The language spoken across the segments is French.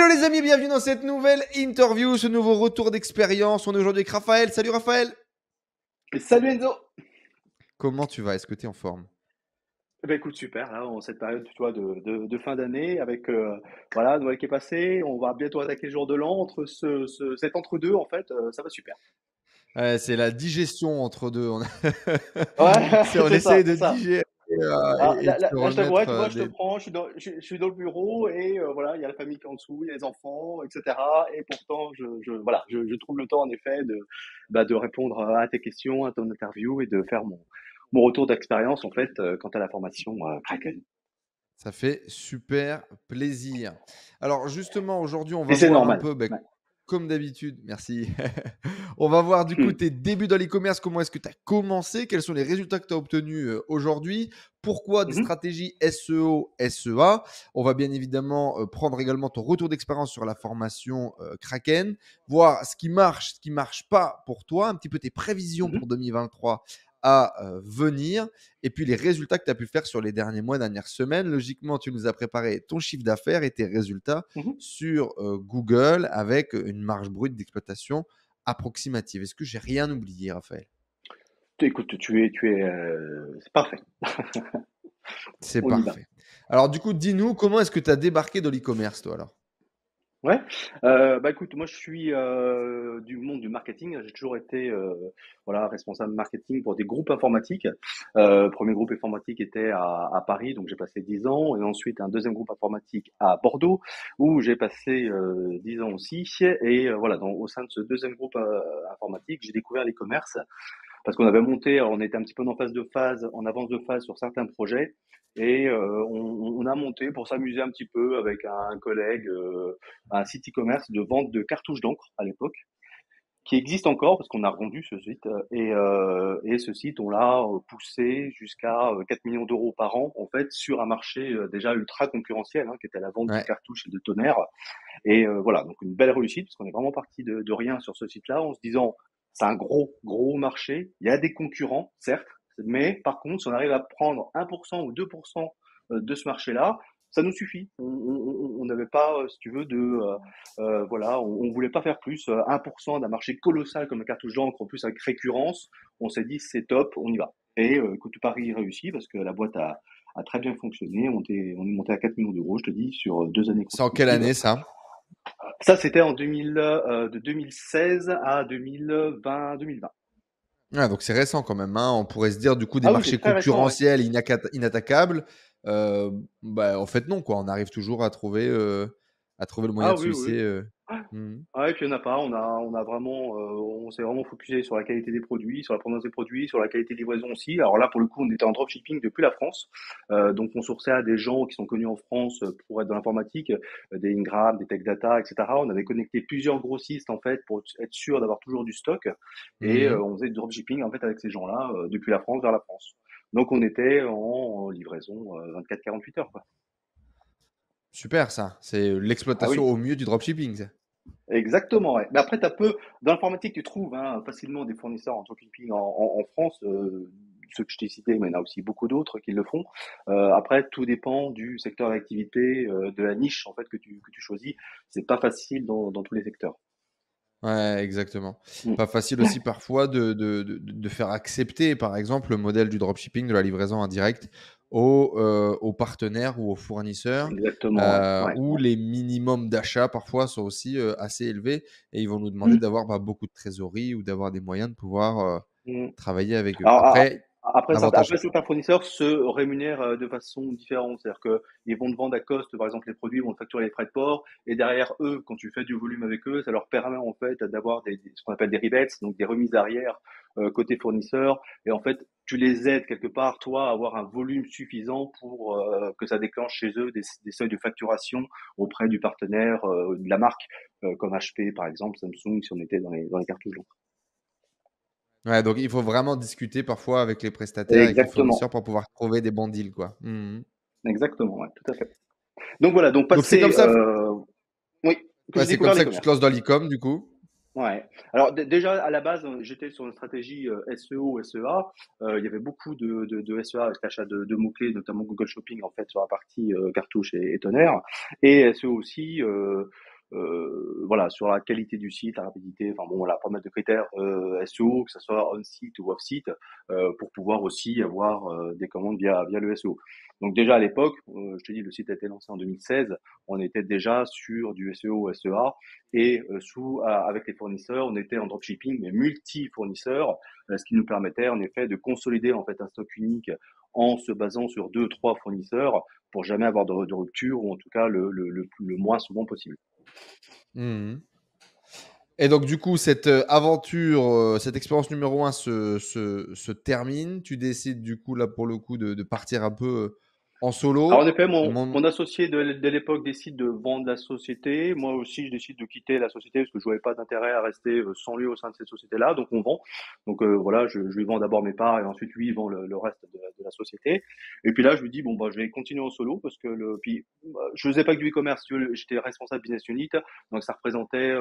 les amis, bienvenue dans cette nouvelle interview, ce nouveau retour d'expérience. On est aujourd'hui avec Raphaël. Salut Raphaël. Salut Enzo! Comment tu vas? Est-ce que tu es en forme? Écoute, super, là, en cette période tu vois, de fin d'année, avec voilà, Noël qui est passé, on va bientôt attaquer le jour de l'an, entre cet entre-deux, en fait, ça va super. C'est la digestion entre deux. Ouais, On c'est ça, essaye c'est de ça. digérer Alors, et de se là, je t'avouerais, remettre tu vois, je te des... prends, je suis dans le bureau et voilà, il y a la famille qui est en dessous, il y a les enfants, etc. Et pourtant, voilà, je trouve le temps, en effet, de répondre à tes questions, à ton interview et de faire mon retour d'expérience, en fait, quant à la formation Kraken. Ça fait super plaisir. Alors justement, aujourd'hui, on Et va c'est voir un normal. peu, Ouais. comme d'habitude, merci. On va voir du coup Hmm. tes débuts dans l'e-commerce, comment est-ce que tu as commencé, quels sont les résultats que tu as obtenus aujourd'hui, pourquoi des Mhm. stratégies SEO, SEA. On va bien évidemment prendre également ton retour d'expérience sur la formation Kraken, voir ce qui marche pas pour toi, un petit peu tes prévisions Mhm. pour 2023 à venir, et puis les résultats que tu as pu faire sur les derniers mois, dernières semaines. Logiquement, tu nous as préparé ton chiffre d'affaires et tes résultats Mhm. sur Google avec une marge brute d'exploitation approximative. Est-ce que j'ai rien oublié, Raphaël? Écoute, c'est parfait. C'est On y va. parfait. Alors, du coup, dis-nous, comment est-ce que tu as débarqué dans l'e-commerce, toi, alors? Ouais. Écoute, moi je suis du monde du marketing. J'ai toujours été voilà responsable marketing pour des groupes informatiques. Premier groupe informatique était à Paris, donc j'ai passé 10 ans, et ensuite un deuxième groupe informatique à Bordeaux où j'ai passé 10 ans aussi. Et voilà, au sein de ce deuxième groupe informatique, j'ai découvert l'e-commerce. Parce qu'on avait monté, on était un petit peu en avance de phase sur certains projets, et on a monté pour s'amuser un petit peu avec un collègue un site e-commerce de vente de cartouches d'encre à l'époque, qui existe encore parce qu'on a rendu ce site, et ce site on l'a poussé jusqu'à 4 millions d'euros par an en fait sur un marché déjà ultra concurrentiel, hein, qui était la vente de Ouais. cartouches et de tonnerres. Et voilà, donc une belle réussite, parce qu'on est vraiment parti de rien sur ce site-là, en se disant, c'est un gros marché, il y a des concurrents, certes, mais par contre, si on arrive à prendre 1% ou 2% de ce marché-là, ça nous suffit. On n'avait pas, si tu veux, voilà, on voulait pas faire plus. 1% d'un marché colossal comme la cartouche d'encre, en plus avec récurrence, on s'est dit, c'est top, on y va. Et écoute, Paris réussit, parce que la boîte a très bien fonctionné. On est monté à 4 millions d'euros, je te dis, sur 2 années C'est en quelle consécutives. année, ça? Ça, c'était de 2016 à 2020. Ah, donc c'est récent quand même, hein. On pourrait se dire, du coup, des Ah oui, c'est marchés très récent, ouais. concurrentiels, inattaquables. En fait, non, quoi. On arrive toujours à trouver le moyen Ah de se oui, hisser. oui. Mhm. Ah ouais, puis il n'y en a pas. On a vraiment, on s'est vraiment focusé sur la qualité des produits, sur la provenance des produits, sur la qualité de livraison aussi. Alors là, pour le coup, on était en dropshipping depuis la France. Donc, on sourçait à des gens qui sont connus en France pour être dans l'informatique, des Ingram, des Tech Data, etc. On avait connecté plusieurs grossistes, en fait, pour être sûr d'avoir toujours du stock. Et Mhm. on faisait du dropshipping, en fait, avec ces gens-là, depuis la France vers la France. Donc, on était en livraison 24-48 heures, quoi. Super, ça. C'est Ah l'exploitation oui. au mieux du dropshipping, ça. Exactement, ouais. Mais après, dans l'informatique, tu trouves hein, facilement des fournisseurs en dropshipping en France, ceux que je t'ai cités, mais il y en a aussi beaucoup d'autres qui le font. Après, tout dépend du secteur d'activité, de la niche en fait que tu choisis. C'est pas facile dans tous les secteurs. Ouais, exactement. Mm. Pas facile aussi parfois de faire accepter, par exemple, le modèle du dropshipping, de la livraison indirecte aux partenaires ou aux fournisseurs, Exactement, ouais, ouais, où ouais. les minimums d'achat parfois sont aussi assez élevés et ils vont nous demander Mm. d'avoir beaucoup de trésorerie ou d'avoir des moyens de pouvoir Mm. travailler avec eux. Alors, Après, l'avantage. après, certains fournisseurs se rémunèrent de façon différente. C'est-à-dire qu'ils vont te vendre à coste, par exemple, les produits, vont te facturer les frais de port, et derrière eux, quand tu fais du volume avec eux, ça leur permet en fait d'avoir ce qu'on appelle des rebates, donc des remises arrière côté fournisseur. Et en fait, tu les aides quelque part, toi, à avoir un volume suffisant pour que ça déclenche chez eux des seuils de facturation auprès du partenaire de la marque, comme HP par exemple, Samsung, si on était dans les cartouches. Ouais, donc il faut vraiment discuter parfois avec les prestataires, avec les fournisseurs Exactement. pour pouvoir trouver des bons deals, quoi. Mhm. Exactement, ouais, tout à fait. Donc voilà, donc Donc c'est comme passer, ça, oui, que ouais, j'ai c'est comme découvert ça que tu te l'e-commerce. lances dans l'e-com, du coup. Ouais. Alors déjà à la base, j'étais sur une stratégie SEO, SEA. Il y avait beaucoup de SEA avec l'achat de mots-clés, notamment Google Shopping en fait sur la partie cartouche et tonnerre, et SEO aussi. voilà, sur la qualité du site, la rapidité, enfin bon, voilà, pas mal de critères SEO, que ce soit on-site ou off-site, pour pouvoir aussi avoir des commandes via le SEO. Donc déjà à l'époque, je te dis, le site a été lancé en 2016, on était déjà sur du SEO, SEA, et avec les fournisseurs, on était en dropshipping, mais multi-fournisseurs, ce qui nous permettait en effet de consolider en fait un stock unique en se basant sur 2, 3 fournisseurs pour jamais avoir de rupture, ou en tout cas le moins souvent possible. Mhm. Et donc, du coup, cette aventure, cette expérience numéro un se termine. Tu décides, du coup, là, pour le coup, de partir un peu en Alors en solo. effet, De mon associé de l'époque décide de vendre la société. Moi aussi, je décide de quitter la société parce que je voyais pas d'intérêt à rester sans lui au sein de cette société-là. Donc on vend. Donc voilà, je lui vends d'abord mes parts et ensuite lui il vend le reste de la société. Et puis là, je lui dis bon bah je vais continuer en solo parce que je faisais pas que du e-commerce. Si tu veux, j'étais responsable business unit, donc ça représentait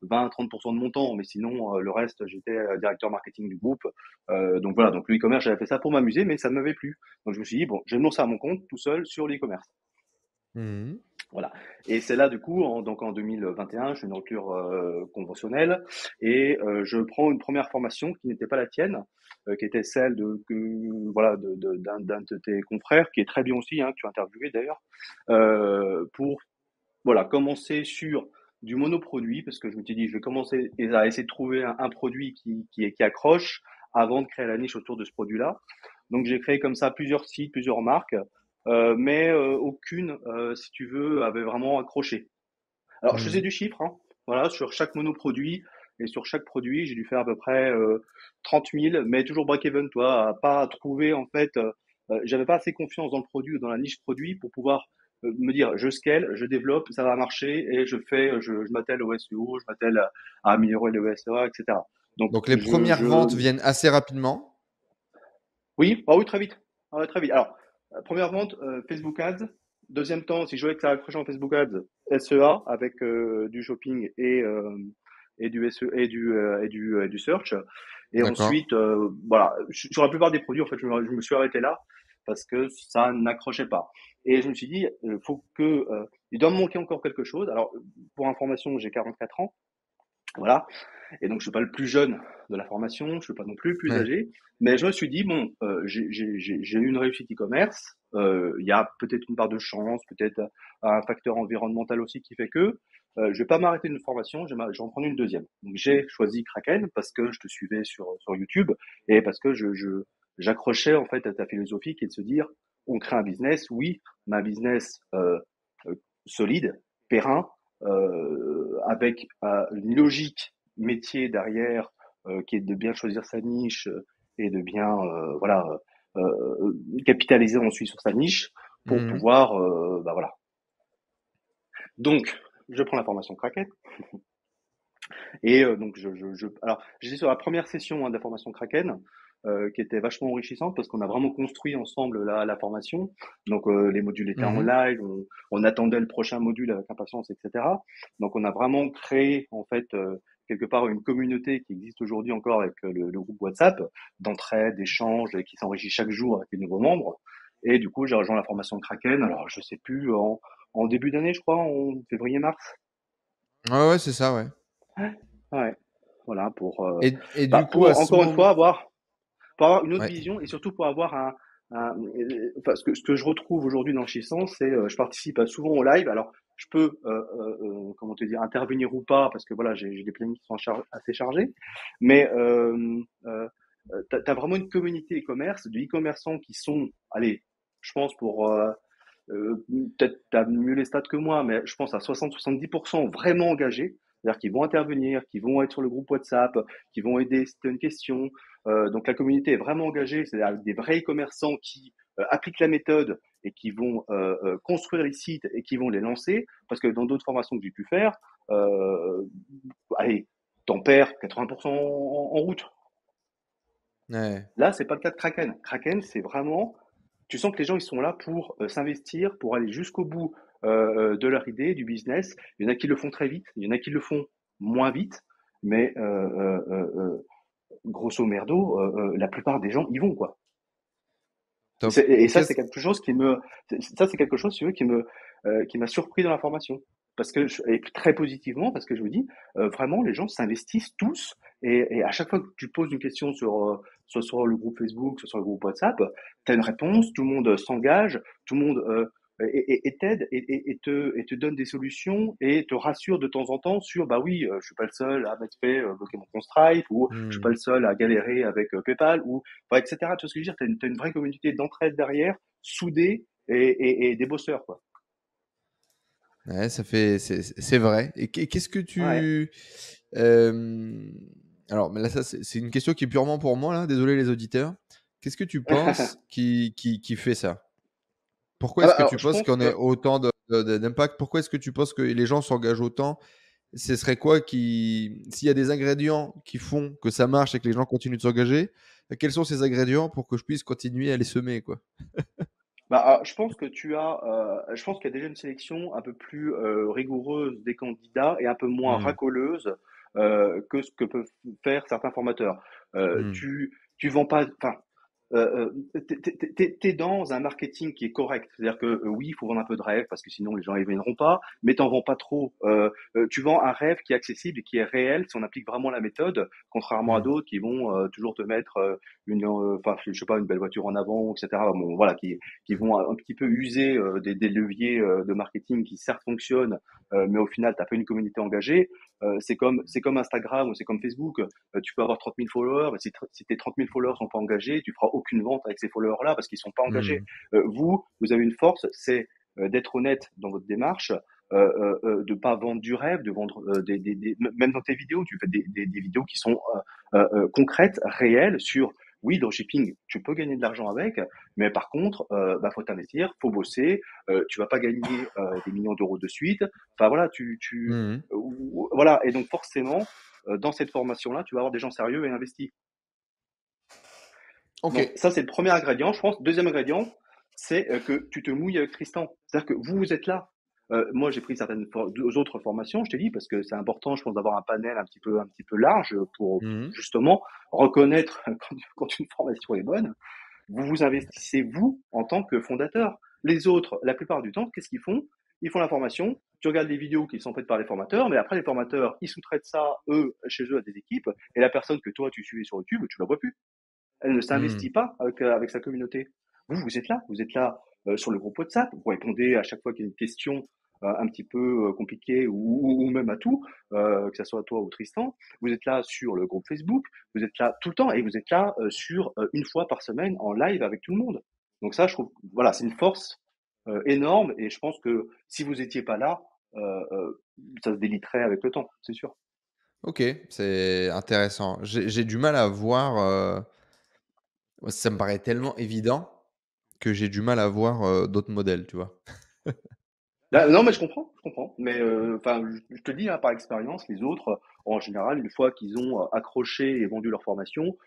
20-30% de mon temps. Mais sinon le reste, j'étais directeur marketing du groupe. Donc voilà, donc le e-commerce, j'avais fait ça pour m'amuser, mais ça ne m'avait plu. Donc je me suis dit bon, je vais me lancer à mon compte tout seul sur l'e-commerce. Mhm. Voilà. Et c'est là, du coup, donc en 2021, je fais une rupture conventionnelle et je prends une première formation qui n'était pas la tienne, qui était celle voilà, d'un de tes confrères, qui est très bien aussi, hein, que tu as interviewé d'ailleurs, pour voilà, commencer sur du monoproduit, parce que je me suis dit, je vais commencer à essayer de trouver un produit qui accroche avant de créer la niche autour de ce produit-là. Donc j'ai créé comme ça plusieurs sites, plusieurs marques, mais aucune, si tu veux, avait vraiment accroché. Alors je faisais Mhm. du chiffre, hein, voilà, sur chaque monoproduit, et sur chaque produit, j'ai dû faire à peu près 30 000, mais toujours break-even, toi, à pas trouver en fait, j'avais pas assez confiance dans le produit ou dans la niche produit pour pouvoir me dire, je scale, je développe, ça va marcher, et je m'attelle au SEO, je m'attelle à améliorer le SEA, etc. Donc Donc, les premières ventes viennent assez rapidement. oui, ah oui, très vite. Ah ouais, très vite. Alors, première vente, Facebook Ads. Deuxième temps, si je voyais que ça accrochait en Facebook Ads, SEA avec du shopping et du SE, et du search. Et D'accord. ensuite, voilà, sur la plupart des produits, en fait, je me suis arrêté là parce que ça n'accrochait pas. Et je me suis dit, il doit me manquer encore quelque chose. Alors, pour information, j'ai 44 ans. Voilà. Et donc, je suis pas le plus jeune de la formation, je suis pas non plus le plus Ouais. âgé, mais je me suis dit, bon, j'ai eu une réussite e-commerce, il y a peut-être une part de chance, peut-être un facteur environnemental aussi qui fait que je vais pas m'arrêter d'une formation, je vais en prendre une deuxième. Donc, j'ai choisi Kraken parce que je te suivais sur YouTube et parce que j'accrochais en fait à ta philosophie qui est de se dire, on crée un business, oui, mais un business euh, solide, périn, avec une logique métier derrière qui est de bien choisir sa niche et de bien voilà capitaliser ensuite sur sa niche pour Mhm. pouvoir bah voilà. Donc je prends la formation Kraken et donc alors j'étais sur la première session hein, de la formation Kraken qui était vachement enrichissante parce qu'on a vraiment construit ensemble la formation. Donc les modules étaient en Mhm. live, on attendait le prochain module avec impatience, etc. Donc on a vraiment créé en fait quelque part une communauté qui existe aujourd'hui encore avec le groupe WhatsApp d'entraide, d'échange et qui s'enrichit chaque jour avec les nouveaux membres. Et du coup j'ai rejoint la formation Kraken. Alors je sais plus en début d'année je crois, en février-mars. Ouais, ouais, c'est ça, ouais. Ouais, ouais. Voilà Et du bah, coup, à pour ce encore une moment. fois avoir une autre Ouais. vision et surtout pour avoir enfin, ce que je retrouve aujourd'hui dans Enrichissant, c'est je participe souvent au live. Alors je peux comment te dire intervenir ou pas parce que voilà j'ai des plannings qui sont assez chargés, mais t'as vraiment une communauté e-commerce de e-commerçants qui sont allez je pense pour peut-être t'as mieux les stats que moi, mais je pense à 60-70% vraiment engagés, c'est-à-dire qu'ils vont intervenir, qu'ils vont être sur le groupe WhatsApp, qui vont aider si tu as une question. Donc la communauté est vraiment engagée, c'est-à-dire des vrais commerçants qui appliquent la méthode et qui vont construire les sites et qui vont les lancer, parce que dans d'autres formations que j'ai pu faire, euh, allez, t'en perds 80% en route. Ouais. Là, c'est pas le cas de Kraken. Kraken, c'est vraiment, tu sens que les gens ils sont là pour s'investir, pour aller jusqu'au bout de leur idée, du business. Il y en a qui le font très vite, il y en a qui le font moins vite, mais grosso merdo, la plupart des gens y vont quoi. Top. Et Et ça, quels, c'est quelque chose ça, c'est quelque chose, si tu veux, qui m'a surpris dans la formation. parce que et très positivement, parce que je vous dis, vraiment, les gens s'investissent tous. Et à chaque fois que tu poses une question soit sur le groupe Facebook, soit sur le groupe WhatsApp, tu as une réponse, tout le monde s'engage, tout le monde et t'aide et te donne des solutions et te rassure de temps en temps sur bah oui, je suis pas le seul à m'être fait bloquer mon compte Stripe ou je suis pas Mhm. le seul à galérer avec PayPal ou enfin, etc. Tu vois ce que je veux dire? T'as une vraie communauté d'entraide derrière, soudée et des bosseurs quoi. Ouais, c'est vrai. Et qu'est-ce que Ouais. tu alors, mais là, ça, c'est une question qui est purement pour moi, là. Désolé les auditeurs. Qu'est-ce que tu penses qui fait ça? Pourquoi Ah est-ce bah, que alors tu je penses pense qu'on ait que autant d'impact? Pourquoi est-ce que tu penses que les gens s'engagent autant? Ce serait quoi qui s'il y a des ingrédients qui font que ça marche et que les gens continuent de s'engager, quels sont ces ingrédients pour que je puisse continuer à les semer, quoi? bah, je pense que je pense qu'il y a déjà une sélection un peu plus rigoureuse des candidats et un peu moins Mmh. racoleuse que ce que peuvent faire certains formateurs. Mmh. Tu vends pas, enfin, t'es dans un marketing qui est correct. C'est-à-dire que oui, il faut vendre un peu de rêve parce que sinon les gens ils viendront pas, mais t'en vends pas trop. Tu vends un rêve qui est accessible et qui est réel si on applique vraiment la méthode, contrairement à Mmh. d'autres qui vont toujours te mettre enfin, je sais pas, une belle voiture en avant, etc. Bon, voilà, qui vont un petit peu user des leviers de marketing qui certes fonctionnent, mais au final, t'as pas une communauté engagée. C'est comme Instagram ou c'est comme Facebook. Tu peux avoir 30 000 followers, mais si tes 30 000 followers sont pas engagés, tu feras aucune vente avec ces followers-là parce qu'ils sont pas engagés. Mmh. Vous avez une force, c'est d'être honnête dans votre démarche, de pas vendre du rêve, de vendre même dans tes vidéos, tu fais des vidéos qui sont concrètes, réelles sur oui, dropshipping, tu peux gagner de l'argent avec, mais par contre, bah, faut t'investir, faut bosser, tu vas pas gagner des millions d'euros de suite. Enfin voilà, Mmh. voilà. Et donc forcément, dans cette formation-là, tu vas avoir des gens sérieux et investis. Donc OK. ça, c'est le premier ingrédient, je pense. Deuxième ingrédient, c'est que tu te mouilles avec Tristan. C'est-à-dire que vous êtes là. Moi, j'ai pris deux autres formations, je t'ai dit, parce que c'est important, je pense, d'avoir un panel un petit peu large pour Mmh. justement reconnaître quand une formation est bonne. Vous vous investissez, vous, en tant que fondateur. Les autres, la plupart du temps, qu'est-ce qu'ils font? Ils font la formation, tu regardes les vidéos qui sont faites par les formateurs, mais après, les formateurs, ils sous-traitent ça, eux, chez eux, à des équipes, et la personne que toi, tu suivais sur YouTube, tu la vois plus. Elle ne Mmh. s'investit pas avec sa communauté. Vous, vous êtes là sur le groupe WhatsApp, vous répondez à chaque fois qu'il y a une question un petit peu compliquée ou même à tout, que ce soit toi ou Tristan. Vous êtes là sur le groupe Facebook, vous êtes là tout le temps et vous êtes là sur une fois par semaine en live avec tout le monde. Donc ça, je trouve, voilà, c'est une force énorme et je pense que si vous étiez pas là, euh, euh, ça se déliterait avec le temps, c'est sûr. OK, c'est intéressant. J'ai du mal à voir, ça me paraît tellement évident que j'ai du mal à voir, d'autres modèles, tu vois? Bah, non, mais je comprends. Mais enfin, je te dis, hein, par expérience, les autres, en général, une fois qu'ils ont accroché et vendu leur formation,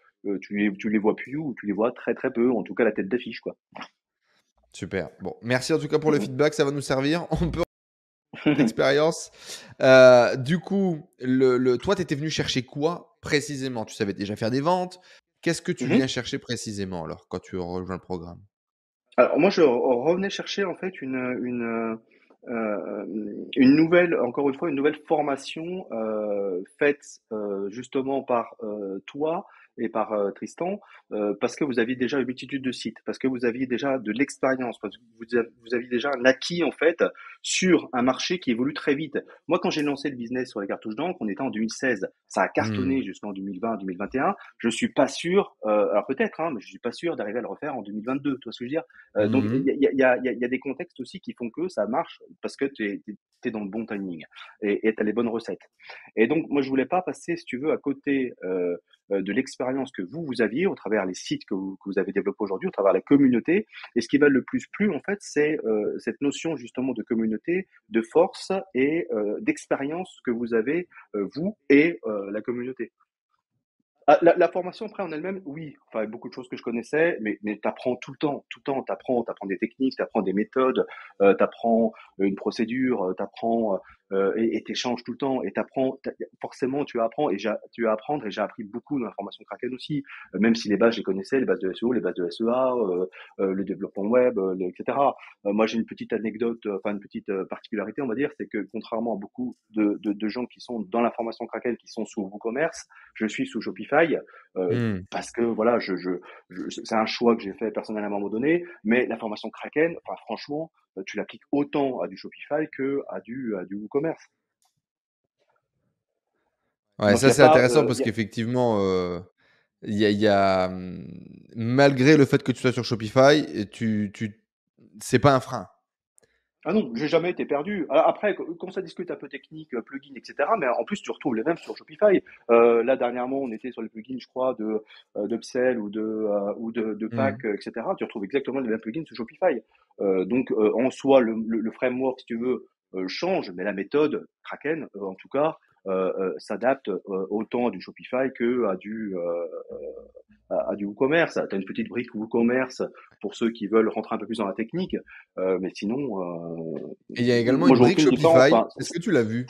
tu les vois plus ou tu les vois très très peu, en tout cas la tête d'affiche, quoi. Super. Bon, merci en tout cas pour le Mhm. feedback, ça va nous servir. On peut d'expérience. Du coup, toi, tu étais venu chercher quoi précisément? Tu savais déjà faire des ventes? Qu'est-ce que tu viens Mhm. chercher précisément alors quand tu rejoins le programme? Alors moi, je revenais chercher en fait une nouvelle, encore une fois, une nouvelle formation faite justement par toi et par Tristan, parce que vous aviez déjà une multitude de sites, parce que vous aviez déjà de l'expérience, parce que vous aviez déjà un acquis en fait sur un marché qui évolue très vite. Moi, quand j'ai lancé le business sur les cartouches d'encre, on était en 2016, ça a Mmh. cartonné jusqu'en 2020, 2021. Je suis pas sûr, alors peut-être, hein, mais je suis pas sûr d'arriver à le refaire en 2022. Tu vois ce que je veux dire? Donc Mmh. il y a des contextes aussi qui font que ça marche parce que tu es dans le bon timing et tu as les bonnes recettes. Et donc moi je voulais pas passer, si tu veux, à côté de l'expérience que vous aviez au travers les sites que vous avez développés aujourd'hui, au travers la communauté. Et ce qui va le plus plu en fait, c'est cette notion justement de communauté, de force et d'expérience que vous avez vous et la communauté. Ah, la formation après en elle-même, oui, enfin beaucoup de choses que je connaissais, mais t'apprends tout le temps, t'apprends des techniques, t'apprends des méthodes, t'apprends une procédure, t'apprends et t'échanges tout le temps et forcément tu apprends tu vas apprendre et j'ai appris beaucoup dans la formation Kraken aussi, même si les bases je les connaissais, les bases de SEO, les bases de SEA, le développement web, etc. Moi j'ai une petite anecdote, enfin une petite particularité on va dire, c'est que contrairement à beaucoup de gens qui sont dans la formation Kraken qui sont sous WooCommerce, je suis sous Shopify Hmm. parce que voilà, c'est un choix que j'ai fait personnellement à un moment donné. Mais la formation Kraken, enfin, franchement, tu l'appliques autant à du Shopify que à du WooCommerce. Ouais, Donc il ça y a c'est pas, intéressant parce qu'effectivement, malgré le fait que tu sois sur Shopify, et c'est pas un frein. ah non, j'ai jamais été perdu. Après, quand ça discute un peu technique, plugin, etc. Mais en plus, tu retrouves les mêmes sur Shopify. Là, dernièrement, on était sur les plugins, je crois, d'Upsell ou de Hmm. Pack, etc. Tu retrouves exactement les mêmes plugins sur Shopify. Donc, en soi, le framework, si tu veux, change, mais la méthode Kraken, en tout cas, s'adapte autant à du Shopify que à du WooCommerce. Tu as une petite brique WooCommerce pour ceux qui veulent rentrer un peu plus dans la technique, mais sinon, Et il y a également moi, une je vois brique aucune différence. Shopify. Enfin, Est-ce que tu l'as vu?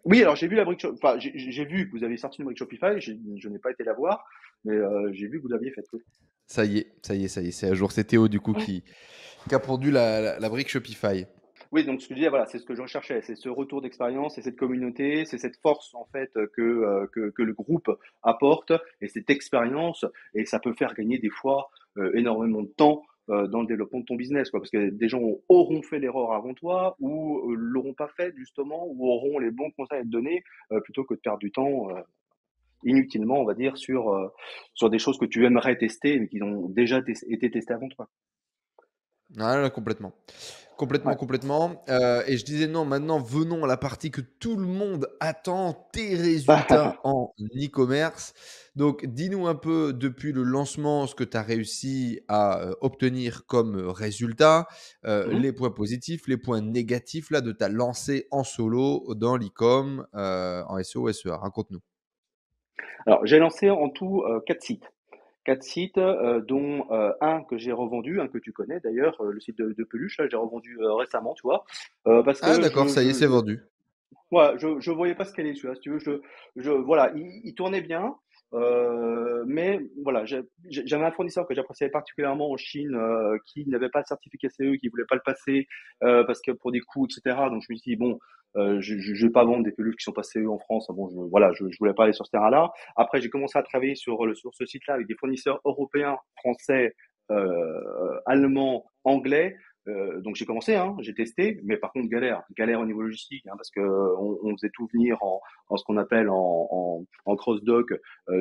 oui, alors j'ai vu la brique, enfin, j'ai vu que vous avez sorti une brique Shopify. Je n'ai pas été la voir, mais j'ai vu que vous l'aviez faite. Oui. Ça y est, ça y est, ça y est. C'est à jour. C'est Théo du coup qui a produit la brique Shopify. Oui, donc ce que je disais, voilà, c'est ce que je recherchais, c'est ce retour d'expérience, c'est cette communauté, c'est cette force en fait que le groupe apporte et cette expérience et ça peut faire gagner des fois énormément de temps dans le développement de ton business, quoi, parce que des gens auront fait l'erreur avant toi ou l'auront pas fait justement ou auront les bons conseils à te donner plutôt que de perdre du temps inutilement, on va dire, sur des choses que tu aimerais tester mais qui ont déjà été testées avant toi. Ah, là, complètement. Complètement, Ouais. complètement. Et je disais non, maintenant venons à la partie que tout le monde attend, tes résultats en e-commerce. Donc, dis-nous un peu depuis le lancement ce que tu as réussi à obtenir comme résultat, Mhm. les points positifs, les points négatifs là, de ta lancée en solo dans l'e-com en SEO, SEA. Raconte-nous. Alors, j'ai lancé en tout 4 sites. 4 sites, dont un que j'ai revendu, un que tu connais d'ailleurs, le site de Peluche, là, j'ai revendu récemment, tu vois, parce Ah, que d'accord, ça y est, c'est vendu. ouais, je voyais pas ce qu'elle est celui-là, si tu veux, voilà, il tournait bien, mais voilà, j'avais un fournisseur que j'appréciais particulièrement en Chine, qui n'avait pas le certificat CE, qui voulait pas le passer, parce que pour des coûts, etc. Donc je me suis dit bon, je vais pas vendre des peluches qui sont pas CE en France. Bon, voilà, je voulais pas aller sur ce terrain-là. Après, j'ai commencé à travailler sur ce site-là avec des fournisseurs européens, français, allemands, anglais. Donc j'ai commencé, hein, j'ai testé, mais par contre galère au niveau logistique, hein, parce que on faisait tout venir en ce qu'on appelle en cross-dock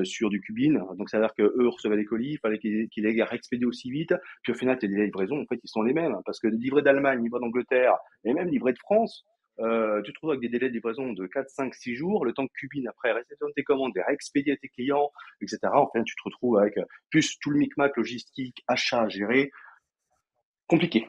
sur du Cubine. Donc ça veut dire que eux recevaient les colis, il fallait qu'ils les expédient aussi vite. Puis au final, les livraisons, en fait, ils sont les mêmes, hein, parce que livrer d'Allemagne, livrer d'Angleterre, et même livrer de France, tu te retrouves avec des délais de livraison de 4, 5, 6 jours, le temps que Cubine après réceptionne tes commandes, les réexpédie à tes clients, etc. Enfin, tu te retrouves avec plus tout le micmac logistique, achat à gérer, compliqué.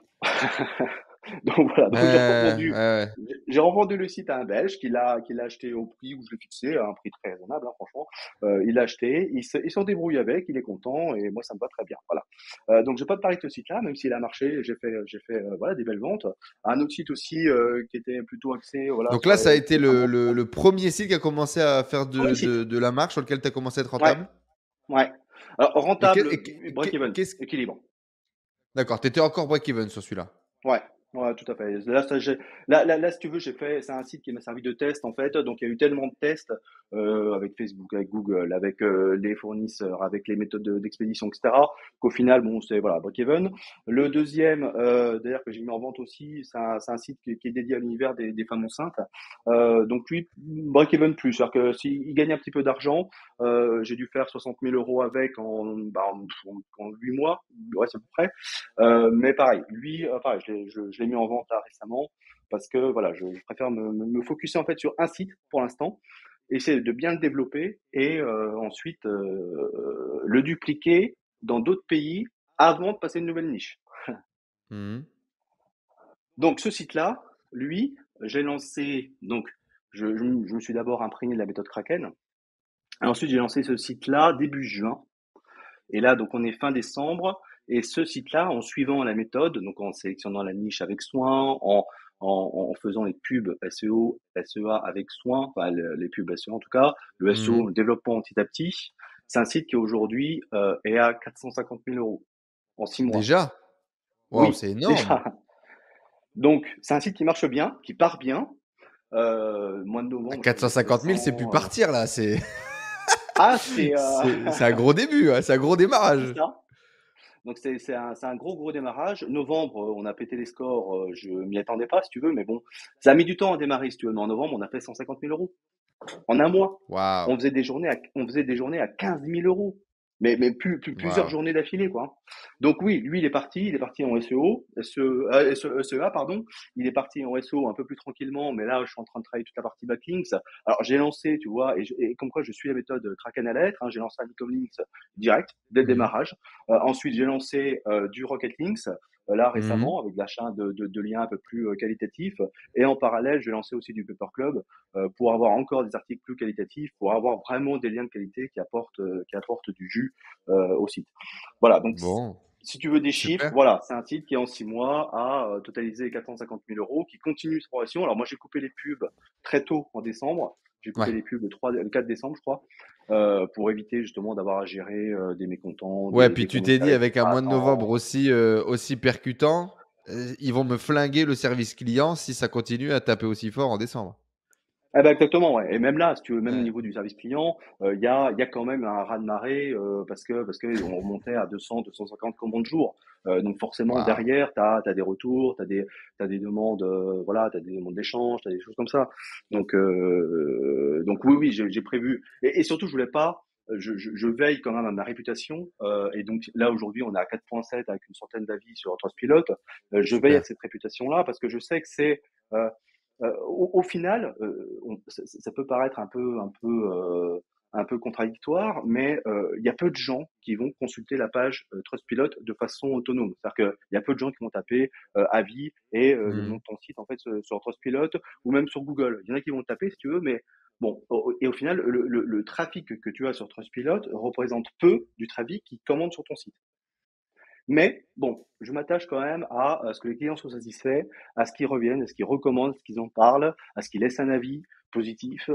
Donc voilà, donc Ouais, ouais. j'ai revendu le site à un Belge qui l'a acheté au prix où je l'ai fixé, à un prix très raisonnable, hein, franchement. Il l'a acheté, il s'en débrouille avec, il est content et moi ça me va très bien. Voilà. Donc j'ai pas de parler de ce site-là, même s'il a marché, j'ai fait voilà des belles ventes. Un autre site aussi qui était plutôt axé voilà Donc sur là, ça a les été différents le premier site qui a commencé à faire premier site. de la marche sur lequel tu as commencé à être Ouais, rentable. ouais. Alors Et que- rentable, et que- break-even, qu'est-ce équilibre. D'accord, tu étais encore break-even sur celui-là. Ouais, ouais, tout à fait. Là, si tu veux, c'est un site qui m'a servi de test en fait. Donc, il y a eu tellement de tests avec Facebook, avec Google, avec les fournisseurs, avec les méthodes d'expédition, etc. Qu'au final, bon, c'est voilà, break-even. Le deuxième, d'ailleurs que j'ai mis en vente aussi, c'est un site qui est dédié à l'univers des femmes enceintes. Donc lui, break-even plus, c'est-à-dire que s'il gagne un petit peu d'argent, j'ai dû faire 60 000 € avec en 8 mois, ouais, c'est à peu près. Mais pareil, lui, pareil, je l'ai mis en vente là récemment parce que voilà, je préfère me focuser en fait sur un site pour l'instant, essayer de bien le développer et ensuite le dupliquer dans d'autres pays avant de passer une nouvelle niche. Mhm. Donc ce site-là, lui, j'ai lancé donc je me suis d'abord imprégné de la méthode Kraken. Et ensuite, j'ai lancé ce site-là début juin. Et là, donc, on est fin décembre. Et ce site-là, en suivant la méthode, donc en sélectionnant la niche avec soin, en faisant les pubs SEO, SEA avec soin, enfin les pubs SEO en tout cas, le SEO, Mhm. le développement petit à petit, c'est un site qui aujourd'hui est à 450 000 euros en 6 mois. Déjà? Waouh, Oui, c'est énorme. déjà. Donc, c'est un site qui marche bien, qui part bien. Mois de À novembre, je crois que j'ai fait 450 000, c'est plus 100. partir là. C'est Ah, c'est c'est un gros début, hein, c'est un gros c'est démarrage. ça. Donc c'est un gros démarrage. Novembre, on a pété les scores. Je m'y attendais pas, si tu veux, mais bon, ça a mis du temps à démarrer, si tu veux. Mais en novembre, on a fait 150 000 euros en un mois. Waouh. On faisait des journées à 15 000 euros. Mais plusieurs Waouh. journées d'affilée, quoi. Donc oui, lui, il est parti en SEO, SEA, pardon. Il est parti en SEO un peu plus tranquillement, mais là, je suis en train de travailler toute la partie backlinks. Alors, j'ai lancé, tu vois, et comme quoi je suis la méthode Kraken à la lettre, hein, j'ai lancé un e links direct, dès le Mhm. démarrage. Ensuite, j'ai lancé du Rocket Links, là, Mhm. récemment, avec l'achat de liens un peu plus qualitatifs. Et en parallèle, j'ai lancé aussi du Paper Club, pour avoir encore des articles plus qualitatifs, pour avoir vraiment des liens de qualité qui apportent du jus au site. Voilà, donc Bon, si tu veux des chiffres, super. voilà, c'est un site qui en 6 mois a totalisé 450 000 euros, qui continue sa progression. Alors moi j'ai coupé les pubs très tôt en décembre, j'ai coupé Ouais. les pubs le 4 décembre je crois, pour éviter justement d'avoir à gérer des mécontents, Ouais, puis des tu t'es commentaires, dit avec un etc. mois de novembre Attends. aussi percutant, ils vont me flinguer le service client si ça continue à taper aussi fort en décembre. Ah bah exactement, ouais. Et même là, si tu veux, même au Ouais. niveau du service client, il y a quand même un raz-de-marée parce que on remontait à 200, 250 commandes jour. Donc forcément Waouh. derrière, t'as des retours, t'as des demandes, voilà, t'as des demandes d'échange, t'as des choses comme ça. Donc oui, oui, j'ai prévu. Et surtout, je voulais pas. Je veille quand même à ma réputation. Et donc là aujourd'hui, on est à 4,7 avec une centaine d'avis sur Trustpilot. Je veille à Super. cette réputation-là parce que je sais que c'est euh, au final, ça peut paraître un peu contradictoire, mais il y a peu de gens qui vont consulter la page Trustpilot de façon autonome. C'est-à-dire qu'il y a peu de gens qui vont taper avis et le nom Mhm. de ton site en fait sur Trustpilot ou même sur Google. Il y en a qui vont le taper si tu veux, mais bon. Et au final, le trafic que tu as sur Trustpilot représente peu du trafic qui commande sur ton site. Mais bon, je m'attache quand même à ce que les clients soient satisfaits, à ce qu'ils reviennent, à ce qu'ils recommandent, à ce qu'ils en parlent, à ce qu'ils laissent un avis positif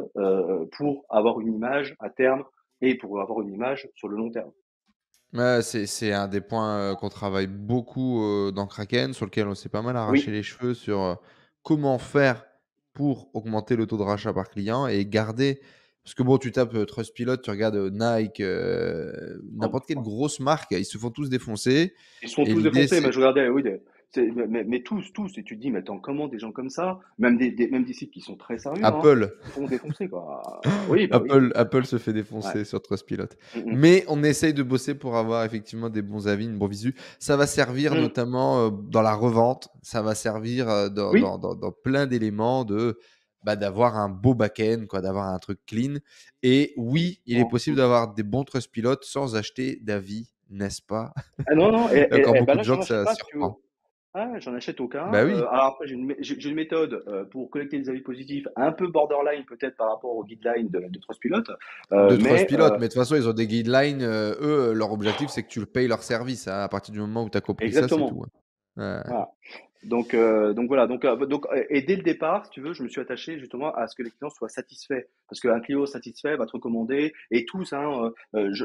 pour avoir une image à terme et pour avoir une image sur le long terme. Ouais, c'est un des points qu'on travaille beaucoup dans Kraken, sur lequel on s'est pas mal arraché Oui, les cheveux sur comment faire pour augmenter le taux de rachat par client et garder. Parce que bon, tu tapes Trustpilot, tu regardes Nike, n'importe quelle grosse marque, ils se font tous défoncer. ils sont Et tous l'idée, défoncés, mais c'est je regardais, oui, mais tous, et tu te dis, mais attends, comment des gens comme ça, même des sites qui sont très sérieux, hein, Apple. se font défoncer, quoi. Oui, bah oui, Apple se fait ouais. défoncer sur Trustpilot. Mm, Mais on essaye de bosser pour avoir effectivement des bons avis, une bonne visu. Ça va servir mm, mm. notamment dans la revente. Ça va servir Oui, dans plein d'éléments d'avoir un beau back-end, quoi, d'avoir un truc clean. Et oui, il est possible d'avoir des bons Trustpilot sans acheter d'avis, n'est-ce pas? ah non, non, Il y a encore bah beaucoup là, de gens j'en que achète ça pas si tu veux. surprend. Ah, j'en achète aucun. Bah oui, Alors après, j'ai une méthode pour collecter des avis positifs, un peu borderline peut-être par rapport au guideline de Trustpilot, de mais Trustpilot, mais de toute façon, ils ont des guidelines. Eux, leur objectif, c'est que tu payes leur service, hein. À partir du moment où tu as compris ça, c'est exactement. tout, hein. Ouais. Voilà. Donc voilà, et dès le départ, si tu veux, je me suis attaché justement à ce que les clients soient satisfaits, parce qu'un client satisfait va te recommander, et tous, hein,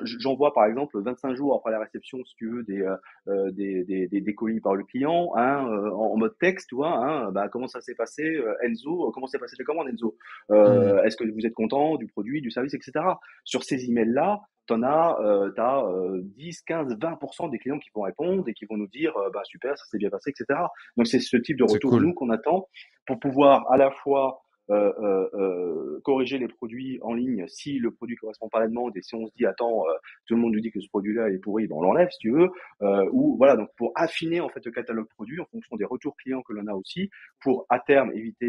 j'envoie par exemple 25 jours après la réception, si tu veux, des colis par le client, hein, en mode texte, tu vois, hein, bah, comment ça s'est passé, Enzo, comment s'est passé la commande, Enzo, Mhm. est-ce que vous êtes content du produit, du service, etc. Sur ces emails-là, t'as 10, 15, 20% des clients qui vont répondre et qui vont nous dire bah super, ça s'est bien passé, etc. Donc c'est ce type de C'est retour cool. nous qu'on attend pour pouvoir à la fois corriger les produits en ligne si le produit correspond pas à la demande et si on se dit attends tout le monde nous dit que ce produit-là est pourri, ben on l'enlève si tu veux, ou voilà, donc pour affiner en fait le catalogue produit en fonction des retours clients que l'on a aussi pour à terme éviter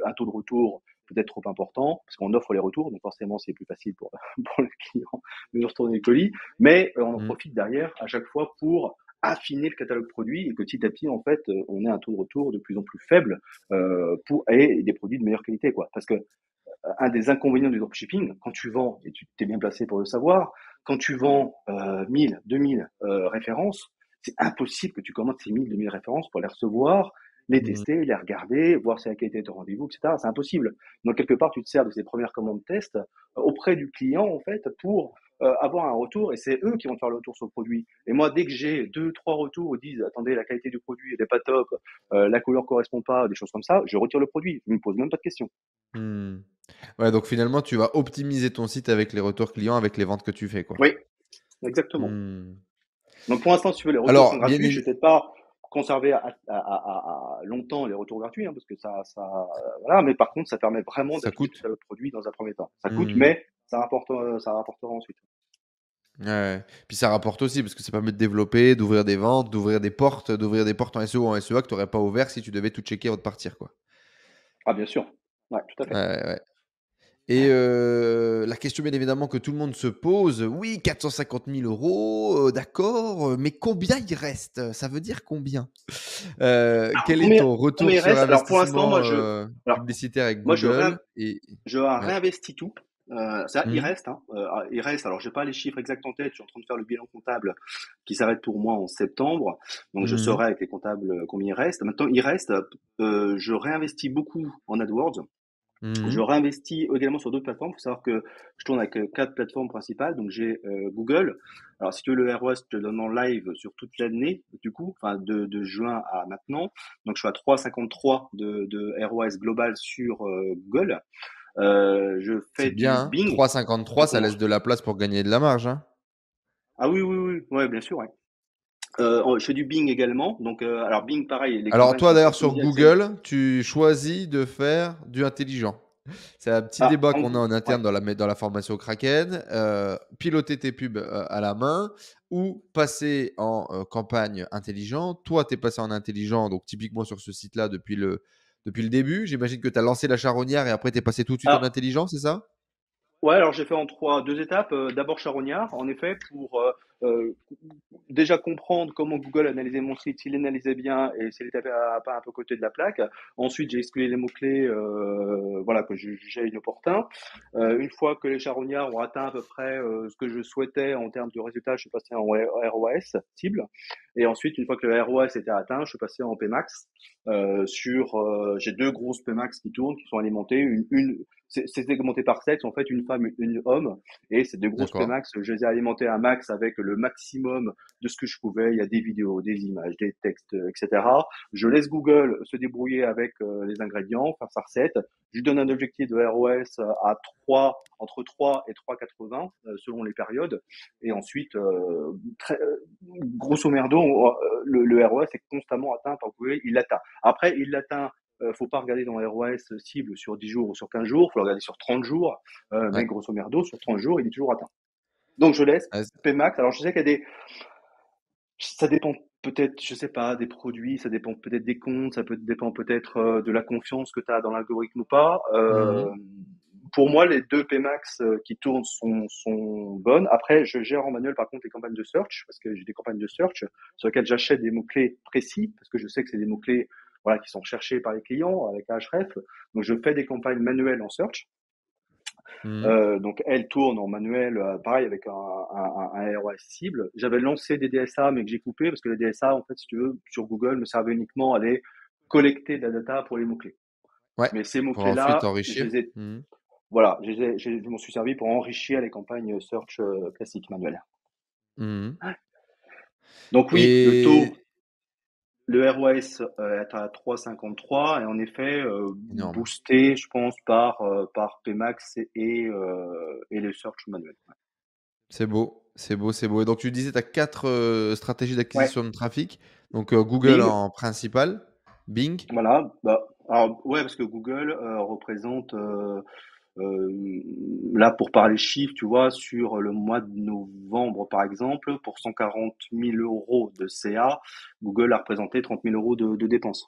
un taux de retour peut-être trop important parce qu'on offre les retours donc forcément c'est plus facile pour pour le client de nous retourner le colis, mais on en Mhm. profite derrière à chaque fois pour affiner le catalogue produit et que petit à petit en fait on ait un taux de retour de plus en plus faible et des produits de meilleure qualité quoi, parce que un des inconvénients du dropshipping, quand tu vends, et tu t'es bien placé pour le savoir, quand tu vends 1000, 2000 références, c'est impossible que tu commandes ces 1000, 2000 références pour les recevoir, les Mmh. tester, les regarder, voir si la qualité est au rendez-vous, etc. C'est impossible. Donc, quelque part, tu te sers de ces premières commandes test auprès du client, en fait, pour avoir un retour, et c'est eux qui vont te faire le retour sur le produit. Et moi, dès que j'ai 2, 3 retours où ils disent, attendez, la qualité du produit n'est pas top, la couleur correspond pas, des choses comme ça, je retire le produit. Je ne me pose même pas de questions. Mmh. Ouais, donc finalement, tu vas optimiser ton site avec les retours clients, avec les ventes que tu fais, quoi. Oui, exactement. Mmh. Donc pour l'instant, si tu veux, les retours sont Alors, bien gratuits. Je évi vais peut-être pas conserver longtemps les retours gratuits, hein, parce que voilà. Mais par contre, ça permet vraiment ça d'appliquer tout coûte? à le produit dans un premier temps. Ça coûte, Mmh. mais ça rapportera ensuite. Ouais, ouais. Puis ça rapporte aussi parce que ça permet de développer, d'ouvrir des ventes, d'ouvrir des portes en SEO, en SEA que tu aurais pas ouvert si tu devais tout checker avant de partir, quoi. Ah, bien sûr. Ouais, tout à Ouais, fait. ouais, ouais. Et la question bien évidemment que tout le monde se pose, oui, 450 000 €, d'accord, mais combien il reste? Ça veut dire combien? Alors, Quel est ton combien retour il sur reste? Alors pour l'instant, investissement, alors publicitaire avec moi, Google et je ouais. réinvestis tout. Ça, il Mmh. reste, hein. Il reste. Alors, j'ai pas les chiffres exacts en tête. Je suis en train de faire le bilan comptable qui s'arrête pour moi en septembre. Donc, je Mmh. saurai avec les comptables combien il reste. Maintenant, il reste. Je réinvestis beaucoup en AdWords. Je Mmh. réinvestis également sur d'autres plateformes. Il faut savoir que je tourne avec 4 plateformes principales. Donc, j'ai Google. Alors, si tu veux le ROS, je te le donne en live sur toute l'année, du coup, enfin, de juin à maintenant. Donc, je suis à 3,53 de ROS global sur Google. Je fais C'est bien, du hein. Bing. 3,53, ça laisse de la place pour gagner de la marge, hein. Ah oui, oui, oui, ouais, bien sûr, ouais. Je fais du Bing également. Donc, alors Bing, pareil, les Alors campagnes toi sont d'ailleurs sur personnalisées avec ces. Google, tu choisis de faire du intelligent. C'est un petit Ah, débat qu'on a en ouais. interne dans la formation Kraken. Piloter tes pubs à la main ou passer en campagne intelligent. Toi, tu es passé en intelligent, donc typiquement sur ce site-là depuis le début. J'imagine que tu as lancé la charognard et après tu es passé tout de suite en Alors, intelligent, c'est ça? ouais, alors j'ai fait en deux étapes. D'abord charognard, en effet, pour déjà comprendre comment Google analysait mon site, s'il analysait bien et s'il était pas un peu côté de la plaque. Ensuite, j'ai exclu les mots-clés voilà, que je jugeais inopportuns. Une fois que les charognards ont atteint à peu près ce que je souhaitais en termes de résultats, je suis passé en ROAS cible. Et ensuite, une fois que le ROAS était atteint, je suis passé en PMAX. J'ai deux grosses PMAX qui tournent, qui sont alimentées. C'est segmenté par sexe, en fait, une femme, une homme. Et ces deux grosses D'accord. PMAX, je les ai alimentées à max avec le maximum de ce que je pouvais. Il y a des vidéos, des images, des textes, etc. Je laisse Google se débrouiller avec les ingrédients, faire sa recette. Je lui donne un objectif de ROS à 3, entre 3 et 3,80 selon les périodes. Et ensuite, grosso merdo, le ROS est constamment atteint par Google. Il l'atteint. Après, il l'atteint faut pas regarder dans ROS cible sur 10 jours ou sur 15 jours, faut le regarder sur 30 jours, mais Ouais. grosso merdo, sur 30 jours, il est toujours atteint. Donc je laisse Ouais, Pmax. Alors je sais qu'il y a ça dépend peut-être, je sais pas, des produits, ça dépend peut-être des comptes, dépend peut-être de la confiance que tu as dans l'algorithme ou pas. mhm. Pour moi, les deux Pmax qui tournent sont bonnes. Après, je gère en manuel par contre les campagnes de search, parce que j'ai des campagnes de search sur lesquelles j'achète des mots-clés précis, parce que je sais que c'est des mots-clés voilà, qui sont cherchés par les clients avec Ahref. Donc je fais des campagnes manuelles en search. Mhm. Donc elle tourne en manuel, pareil avec un ROS cible. J'avais lancé des DSA mais que j'ai coupé parce que les DSA en fait si tu veux sur Google me servaient uniquement à aller collecter de la data pour les mots-clés. Ouais. Mais ces Pour ensuite mots-clés-là, enrichir. Mhm. voilà, je m'en suis servi pour enrichir les campagnes search classiques manuelles. Mhm. Donc oui, Et le ROS est à 3,53 et en effet énorme. boosté, je pense, par Pmax et le search manuel. C'est beau, c'est beau, c'est beau. Et donc tu disais, tu as 4 stratégies Ouais, d'acquisition de trafic. Donc Google Bing. en principal, Bing. Voilà, bah, alors ouais, parce que Google représente, là pour parler chiffres, tu vois, sur le mois de novembre par exemple, pour 140 000 euros de CA, Google a représenté 30 000 euros de dépenses.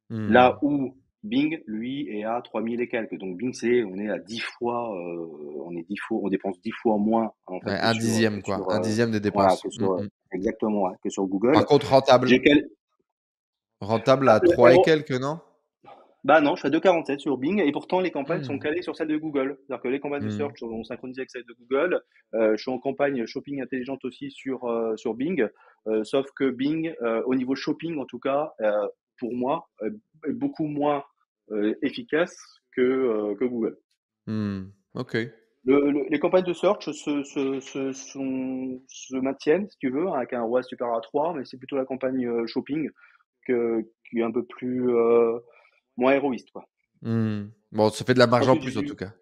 Là Mmh. où Bing, lui, est à 3 000 et quelques. Donc Bing, on est à 10 fois, on dépense 10 fois moins en fait Ouais, un dixième quoi, un dixième des voilà, dépenses. Mmh mh. exactement, ouais, que sur Par Google. contre rentable? J'ai quel, Rentable ah, à 3 et quelques, non? Bah non, je fais 2,47 sur Bing et pourtant les campagnes sont Mmh. calées sur celles de Google. C'est-à-dire que les campagnes de Mmh. search sont synchronisées avec celles de Google. Je suis en campagne shopping intelligente aussi sur Bing. Sauf que Bing, au niveau shopping en tout cas, pour moi, est beaucoup moins efficace que Google. Mmh. OK. Les campagnes de search se maintiennent, si tu veux, avec un ROAS supérieur à 3, mais c'est plutôt la campagne shopping qui est un peu plus moins héroïste, quoi. Mmh. Bon, ça fait de la marge en Ensuite, j'ai plus en tout du cas.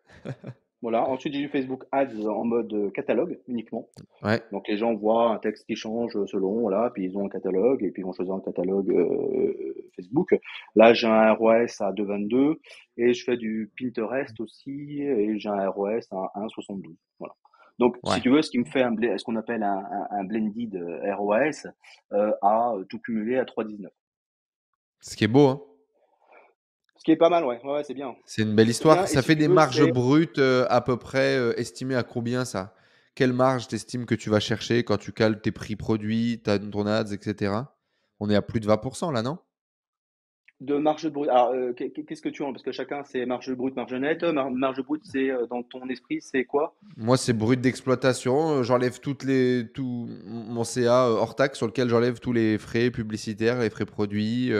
voilà. Ensuite, j'ai du Facebook Ads en mode catalogue uniquement. Ouais. Donc les gens voient un texte qui change selon, voilà, puis ils ont un catalogue et puis ils vont choisir un catalogue Facebook. Là, j'ai un ROS à 2,22 et je fais du Pinterest aussi et j'ai un ROS à 1,72. Voilà. Donc, si Ouais. tu veux, ce qui me fait ce qu'on appelle un blended ROS à tout cumulé à 3,19. Ce qui est beau, hein? Ce qui est pas mal, ouais, ouais, ouais, c'est bien. C'est une belle C'est bien histoire. et Ça si fait tu des veux, marges c'est brutes, à peu près, estimées à combien ça? Quelle marge tu estimes que tu vas chercher quand tu cales tes prix produits, ton ads et cetera? On est à plus de 20 là, non? de marge brute. Alors, qu'est-ce que tu en parce que chacun c'est marge brute, marge nette. Marge brute, c'est dans ton esprit, c'est quoi? Moi, c'est brut d'exploitation, j'enlève tout mon CA, hors taxe sur lequel j'enlève tous les frais publicitaires, les frais produits,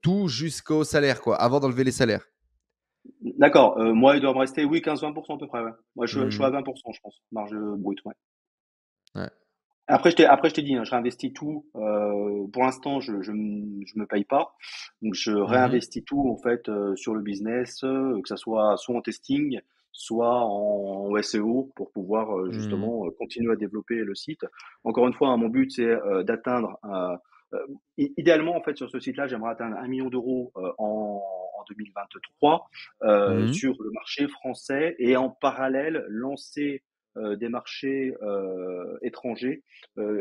tout jusqu'au salaire quoi, avant d'enlever les salaires. D'accord. Moi, il doit me rester, oui, 15-20% à peu près, ouais. Moi, je suis à Mmh. 20%, je pense, marge brute, ouais. Ouais. Après, je t'ai dit, hein, je réinvestis tout. Pour l'instant, je me paye pas. Donc, je Mmh. réinvestis tout, en fait, sur le business, que ça soit en testing, soit en SEO pour pouvoir, Mmh. justement, continuer à développer le site. Encore une fois, hein, mon but, c'est d'atteindre, idéalement, en fait, sur ce site-là, j'aimerais atteindre 1 million d'euros en 2023 Mmh. sur le marché français et en parallèle lancer des marchés étrangers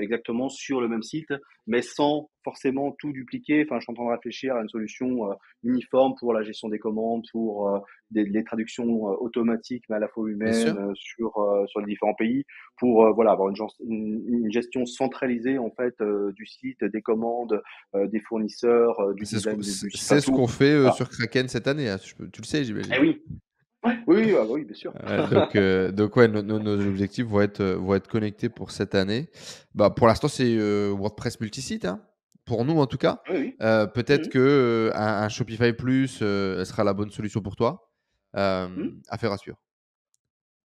exactement sur le même site, mais sans forcément tout dupliquer. Enfin, je suis en train de réfléchir à une solution uniforme pour la gestion des commandes, pour les traductions automatiques, mais à la fois Bien sûr. humaines sur les différents pays, pour voilà avoir une gestion centralisée en fait du site, des commandes, des fournisseurs, du design du site, enfin C'est ce tout. qu'on fait, Voilà. sur Kraken cette année, hein, tu le sais, Eh j'imagine? oui, ouais, oui, oui, ah bah oui, bien sûr. Donc ouais, nos objectifs vont être connectés pour cette année. Bah, pour l'instant, c'est, WordPress multisite, hein, pour nous en tout cas. Oui, oui. Peut-être Mhm, que, un Shopify Plus, sera la bonne solution pour toi. mhm. Affaire à suivre.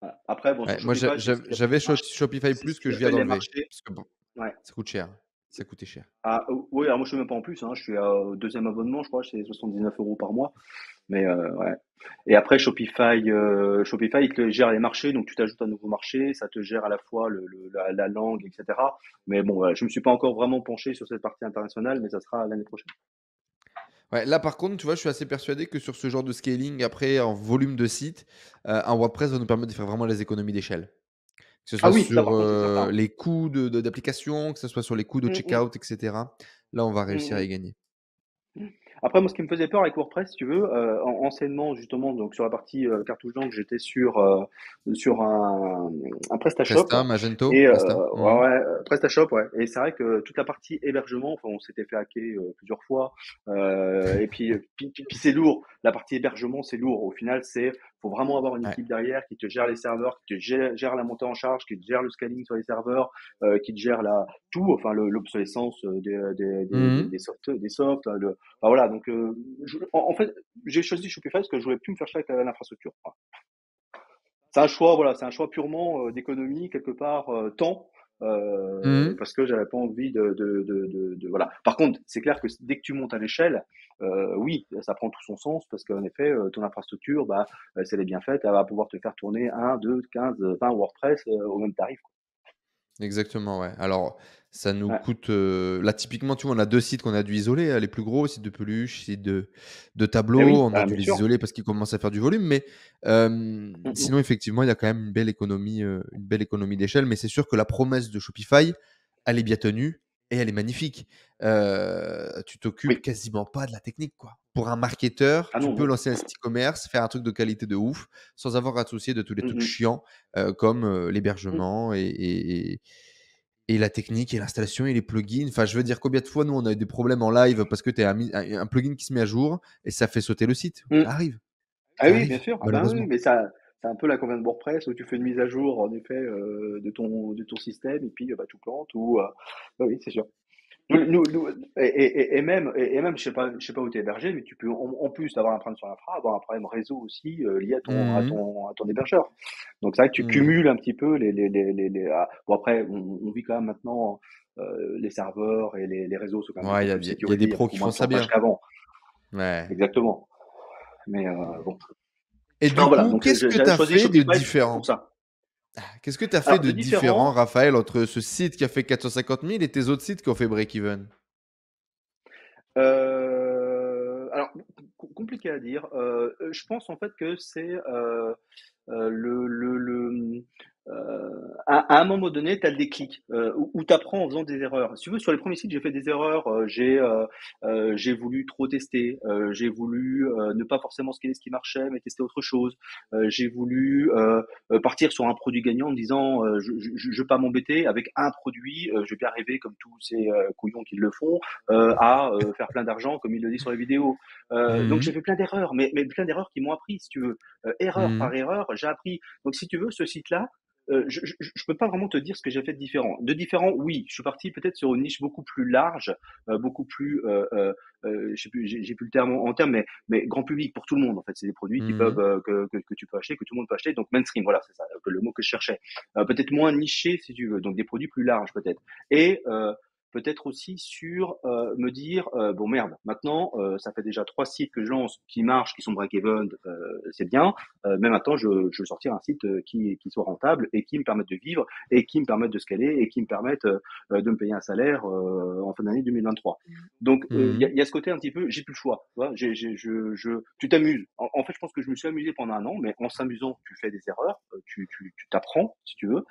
Voilà. Après, bon, Ouais, sur moi Shopify, c'est ce qu'ils appellent j'avais les marchés. Shopify C'est ce Plus que qu'ils je viens appellent les d'enlever marchés. parce que bon, Ouais. ça coûte cher. Ça coûtait cher. Ah, oui, alors moi je suis même pas en plus, hein, je suis au deuxième abonnement, je crois, c'est 79 € par mois. Mais ouais. Et après Shopify, il te gère les marchés, donc tu t'ajoutes un nouveau marché, ça te gère à la fois la langue, etc. Mais bon, voilà, je me suis pas encore vraiment penché sur cette partie internationale, mais ça sera l'année prochaine. Ouais, là par contre, tu vois, je suis assez persuadé que sur ce genre de scaling, après en volume de site, un WordPress va nous permettre de faire vraiment les économies d'échelle. Que ce Ah soit oui, ça sur, par contre c'est certain. les coûts d'application, que ce soit sur les coûts de Mm, mm, checkout et cetera. Là, on va mm, réussir à mm. y gagner. Après, moi, ce qui me faisait peur avec WordPress, si tu veux, anciennement, justement, donc sur la partie cartouche d'encre, j'étais sur un PrestaShop. Presta, Magento, Et Presta. ouais, Mmh. ouais, PrestaShop, ouais. Et c'est vrai que toute la partie hébergement, enfin, on s'était fait hacker plusieurs fois. Et puis c'est lourd. La partie hébergement, c'est lourd. Au final, faut vraiment avoir une Ouais. équipe derrière qui te gère les serveurs, qui te gère la montée en charge, qui te gère le scaling sur les serveurs, qui te gère tout, enfin l'obsolescence Mmh. des softs, enfin, voilà. Donc en fait, j'ai choisi Shopify parce que je voulais plus me faire chier avec l'infrastructure. Voilà. C'est un choix, voilà, c'est un choix purement d'économie quelque part, temps. Mmh. Parce que j'avais pas envie voilà. Par contre, c'est clair que dès que tu montes à l'échelle, oui, ça prend tout son sens parce qu'en effet, ton infrastructure, bah, si elle est bien faite, elle va pouvoir te faire tourner 1, 2, 15, 20 WordPress au même tarif. Exactement, ouais. Alors, ça nous Ouais. coûte, là, typiquement, tu vois, on a 2 sites qu'on a dû isoler, les plus gros, site de peluche, site de Eh tableaux. oui, On a bah, dû bien les sûr. isoler parce qu'ils commencent à faire du volume, mais Mm, mm. sinon, effectivement, il y a quand même une belle économie d'échelle. Mais c'est sûr que la promesse de Shopify, elle est bien tenue et elle est magnifique. Tu t'occupes Oui. quasiment pas de la technique, quoi. Pour un marketeur, Ah tu non, peux non. lancer un site e-commerce, faire un truc de qualité de ouf, sans avoir à te soucier de tous les Mm, trucs mm. chiants, comme, Mm. l'hébergement et la technique et l'installation et les plugins. Enfin, je veux dire, combien de fois, nous, on a eu des problèmes en live parce que tu as un plugin qui se met à jour et ça fait sauter le site. Mmh. Ah Ça oui, bien arrive, sûr. Ah ben oui, malheureusement. mais ça, c'est un peu la convention de WordPress où tu fais une mise à jour, en effet, de ton système et puis, bah, tout plante ou, bah oui, c'est sûr. Et même, je sais pas où tu es hébergé, mais tu peux, en plus d'avoir un problème sur l'infra, avoir un problème réseau aussi, lié Mhm. à ton hébergeur. Donc c'est vrai que tu Mhm. cumules un petit peu bon après, on vit quand même maintenant, les serveurs et les réseaux sont quand même Ouais, beaucoup plus il y a des sécurisés, il y a pros beaucoup qui moins font de ça chantage bien. qu'avant. Ouais. Exactement. Mais bon. Et Non, du voilà, coup, donc qu'est-ce que tu j'avais as choisi fait de Shopify pour différent? ça. Qu'est-ce que tu as fait Alors, de de différent, différent, Raphaël, entre ce site qui a fait 450 000 et tes autres sites qui ont fait break-even? alors compliqué à dire. Je pense en fait que c'est à un moment donné, tu as le déclic où tu apprends en faisant des erreurs. Si tu veux, sur les premiers sites, j'ai fait des erreurs. J'ai voulu trop tester. J'ai voulu ne pas forcément scaler ce qui marchait, mais tester autre chose. J'ai voulu partir sur un produit gagnant en me disant je vais pas m'embêter avec un produit. Je vais bien rêver comme tous ces couillons qui le font à faire plein d'argent comme il le dit sur les vidéos. Donc j'ai Mhm. fait plein d'erreurs, mais plein d'erreurs qui m'ont appris, si tu veux. Erreur par Mhm. erreur, j'ai appris. Donc si tu veux, ce site-là, je peux pas vraiment te dire ce que j'ai fait de différent. De différent, oui, je suis parti peut-être sur une niche beaucoup plus large, beaucoup plus, je sais plus, j'ai plus le terme en terme, mais grand public pour tout le monde en fait. C'est des produits qui peuvent Mhm. que tu peux acheter, que tout le monde peut acheter. Donc mainstream, voilà, c'est ça le mot que je cherchais. Peut-être moins niché si tu veux, donc des produits plus larges peut-être. Et peut-être aussi sur me dire bon merde, maintenant ça fait déjà 3 sites que je lance qui marchent, qui sont break-even, c'est bien. Mais maintenant je veux sortir un site qui soit rentable et qui me permette de vivre et qui me permette de scaler et qui me permette de me payer un salaire en fin d'année 2023. Donc Mhm. il y a ce côté un petit peu, j'ai plus le choix. Tu vois, tu t'amuses. En fait, je pense que je me suis amusé pendant un an, mais en s'amusant, tu fais des erreurs, tu t'apprends si tu veux.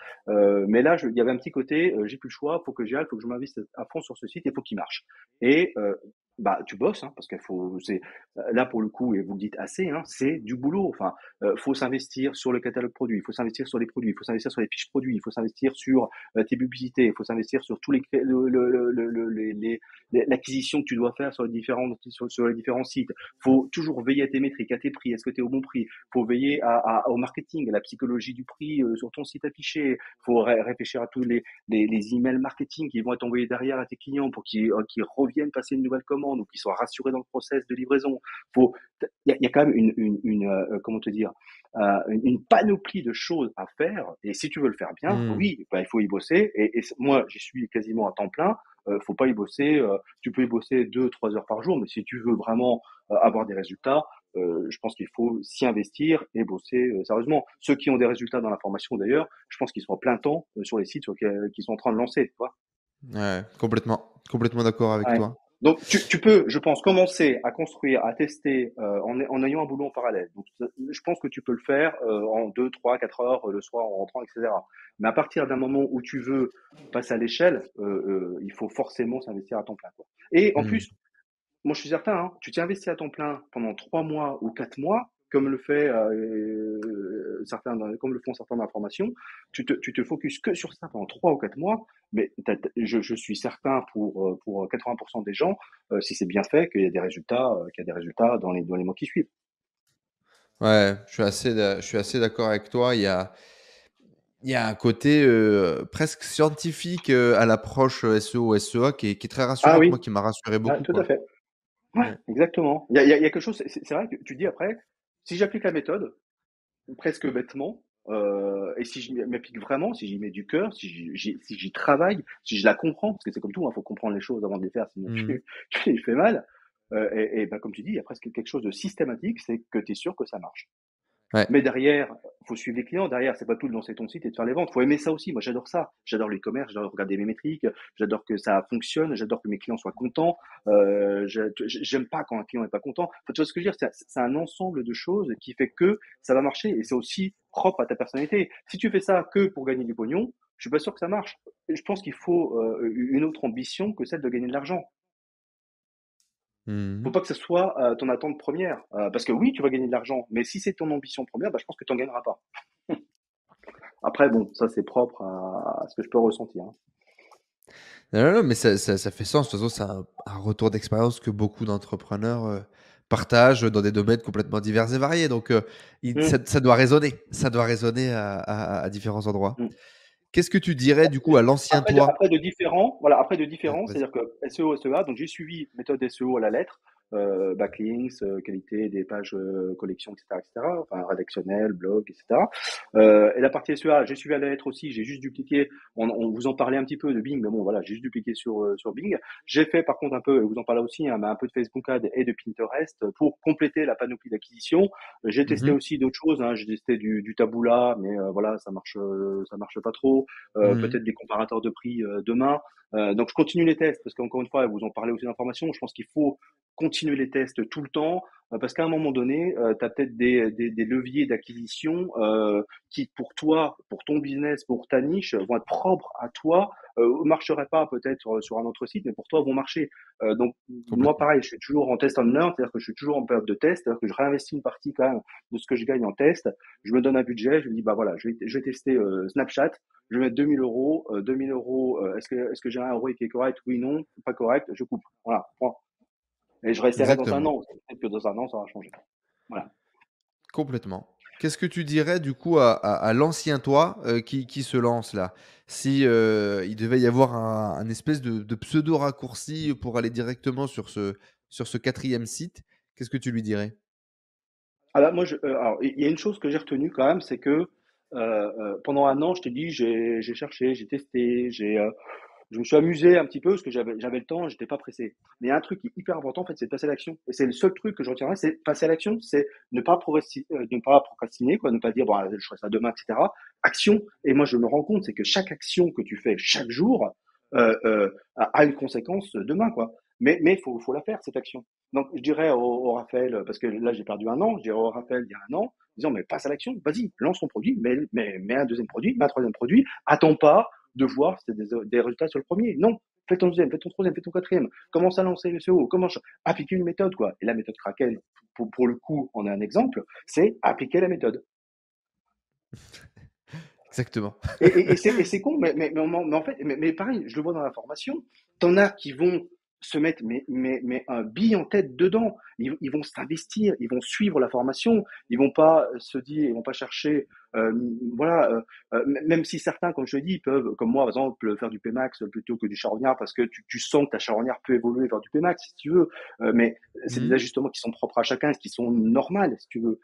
Mais là, il y avait un petit côté, j'ai plus le choix, faut que j'y aille, faut que je m'investisse à fond sur ce site et faut qu'il marche. Et bah tu bosses, hein, parce qu'il faut, c'est là pour le coup, et vous le dites assez, hein, c'est du boulot. Enfin, faut s'investir sur le catalogue produit, il faut s'investir sur les produits, il faut s'investir sur les fiches produits, il faut s'investir sur tes publicités, il faut s'investir sur tous l'acquisition que tu dois faire sur les différents sites. Faut toujours veiller à tes métriques, à tes prix, est-ce que tu es au bon prix. Faut veiller au marketing, à la psychologie du prix sur ton site affiché. Faut réfléchir à tous les emails marketing qui vont être envoyés derrière à tes clients pour qu'ils reviennent passer une nouvelle commande ou qu'ils soient rassurés dans le process de livraison. Il y a quand même comment te dire, une panoplie de choses à faire. Et si tu veux le faire bien, Mhm. oui, bah, il faut y bosser. Et moi, j'y suis quasiment à temps plein. Faut pas y bosser. Tu peux y bosser 2, 3 heures par jour, mais si tu veux vraiment avoir des résultats, je pense qu'il faut s'y investir et bosser sérieusement. Ceux qui ont des résultats dans la formation, d'ailleurs, je pense qu'ils sont en plein temps sur les sites qu'ils sont en train de lancer. Tu vois. Ouais, complètement. Complètement d'accord avec Ouais. toi. Donc tu peux, je pense, commencer à construire, à tester en ayant un boulot en parallèle. Donc je pense que tu peux le faire en 2, 3, 4 heures le soir en rentrant, etc. Mais à partir d'un moment où tu veux passer à l'échelle, il faut forcément s'investir à temps plein, quoi. Et en Mhm. plus, moi, je suis certain, hein, tu t'es investi à temps plein pendant 3 mois ou 4 mois, comme le fait comme le font certains dans la formation. Tu te focuses que sur ça pendant 3 ou 4 mois, mais je suis certain pour 80% des gens, si c'est bien fait, qu'il y a des résultats dans les mois qui suivent. Ouais, je suis assez d'accord avec toi. Il y a un côté presque scientifique à l'approche SEO, SEA qui est très Ah rassurante, moi, oui, qui m'a rassuré ouais, beaucoup, tout à quoi. fait. Ouais, Ouais. exactement. Il y a quelque chose, c'est vrai que tu dis après, si j'applique la méthode, presque bêtement. Et si je m'applique vraiment, si j'y mets du cœur, si j'y travaille, si je la comprends, parce que c'est comme tout, il faut comprendre les choses avant de les faire, sinon Mhm. tu les fais mal. Et ben, comme tu dis, il y a presque quelque chose de systématique, c'est que tu es sûr que ça marche. Ouais. Mais derrière, faut suivre les clients. Derrière, c'est pas tout de lancer ton site et de faire les ventes. Faut aimer ça aussi. Moi, j'adore ça. J'adore l'e-commerce. J'adore regarder mes métriques. J'adore que ça fonctionne. J'adore que mes clients soient contents. J'aime pas quand un client est pas content. Enfin, tu vois ce que je veux dire? C'est un ensemble de choses qui fait que ça va marcher et c'est aussi propre à ta personnalité. Si tu fais ça que pour gagner du pognon, je suis pas sûr que ça marche. Je pense qu'il faut une autre ambition que celle de gagner de l'argent. Faut Mhm. pas que ce soit ton attente première. Parce que oui, tu vas gagner de l'argent, mais si c'est ton ambition première, bah, je pense que tu n'en gagneras pas. Après, bon, ça c'est propre à ce que je peux ressentir, hein. Non, non, non, mais ça fait sens. De toute façon, c'est un retour d'expérience que beaucoup d'entrepreneurs, partagent dans des domaines complètement divers et variés. Donc, Mmh, ça doit résonner. Ça doit résonner à différents endroits. mmh. Qu'est-ce que tu dirais du coup à l'ancien toi? Après de différents, voilà, après de différents, Vas-y. c'est-à-dire que SEO, SEA, donc j'ai suivi méthode SEO à la lettre, backlinks, qualité des pages, collection, et cetera, enfin rédactionnel, blog, et cetera. Et la partie SEA, j'ai suivi à la lettre aussi, j'ai juste dupliqué, on vous en parlait un petit peu de Bing, mais bon voilà, j'ai juste dupliqué sur Bing. J'ai fait par contre un peu, et vous en parlez aussi, hein, mais un peu de Facebook Ads et de Pinterest pour compléter la panoplie d'acquisition. J'ai testé Mmh. aussi d'autres choses, hein, j'ai testé du Taboola, mais voilà, ça marche pas trop. Mmh. Peut-être des comparateurs de prix demain. Donc je continue les tests parce qu'encore une fois, vous en parlez aussi d'information. Je pense qu'il faut continuer les tests tout le temps parce qu'à un moment donné, tu as peut-être des leviers d'acquisition qui, pour toi, pour ton business, pour ta niche, vont être propres à toi, marcheraient pas peut-être sur un autre site, mais pour toi vont marcher. Donc moi, Complètement. pareil, je suis toujours en test and learn, c'est-à-dire que je suis toujours en période de test, c'est-à-dire que je réinvestis une partie quand même de ce que je gagne en test. Je me donne un budget, je me dis bah voilà, je vais tester Snapchat, je vais mettre 2000 euros. 2000 euros, est-ce que j'ai un ROI qui est correct? Oui, non, pas correct, je coupe. Voilà, point. Et je réessayerai dans un Exactement. an. Peut-être que dans un an, ça va changer. Voilà. Complètement. Qu'est-ce que tu dirais du coup à l'ancien toi, qui se lance là? Si, il devait y avoir un espèce de pseudo raccourci pour aller directement sur ce 4e site, qu'est-ce que tu lui dirais? Alors, moi, alors, il y a une chose que j'ai retenue quand même, c'est que pendant un an, je t'ai dit, j'ai cherché, j'ai testé, je me suis amusé un petit peu parce que j'avais le temps, j'étais pas pressé. Mais il y a un truc qui est hyper important, en fait, c'est de passer à l'action. Et c'est le seul truc que je retiendrai, c'est passer à l'action, c'est ne pas procrastiner, quoi, ne pas dire, bon, je ferai ça demain, etc. Action. Et moi, je me rends compte, c'est que chaque action que tu fais chaque jour a une conséquence demain, quoi. Mais faut la faire, cette action. Donc, je dirais au Raphaël, parce que là, j'ai perdu un an, je dirais au Raphaël, il y a un an, disant, mais passe à l'action, vas-y, lance ton produit, mets un deuxième produit, mets un troisième produit, attends pas de voir si c'est des résultats sur le premier. Non, fais ton deuxième, fais ton troisième, fais ton quatrième. Commence à lancer le SEO, commence à appliquer une méthode, quoi. Et la méthode Kraken, pour le coup, on a un exemple, c'est appliquer la méthode. Exactement. Et c'est con, mais en fait, mais pareil, je le vois dans la formation, t'en as qui vont se mettre mais un bille en tête dedans. Ils vont s'investir, ils vont suivre la formation, ils vont pas se dire, ils vont pas chercher, voilà, même si certains, comme je te dis, peuvent, comme moi, par exemple, faire du Pmax plutôt que du charognard parce que tu sens que ta charognard peut évoluer vers du Pmax si tu veux, mais c'est des Mmh. ajustements qui sont propres à chacun, qui sont normales si tu veux.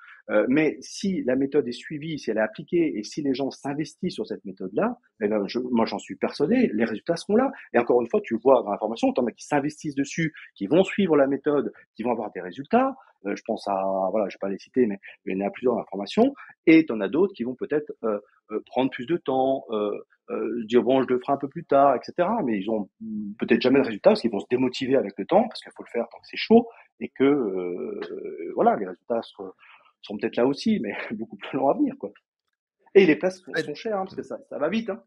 Mais si la méthode est suivie, si elle est appliquée et si les gens s'investissent sur cette méthode-là, eh ben moi j'en suis persuadé, les résultats seront là. Et encore une fois, tu vois dans la formation, t'en as qui s'investissent dessus, qui vont suivre la méthode, qui vont avoir des résultats. Je pense à, voilà, je vais pas les citer, mais il y en a plusieurs dans la formation. Et t'en as d'autres qui vont peut-être prendre plus de temps, dire bon, je le ferai un peu plus tard, etc. Mais ils ont peut-être jamais de résultats parce qu'ils vont se démotiver avec le temps, parce qu'il faut le faire tant que c'est chaud, et que voilà, les résultats seront peut-être là aussi, mais beaucoup plus long à venir, quoi. Et les places sont Faites chères, hein, parce que ça va vite, hein.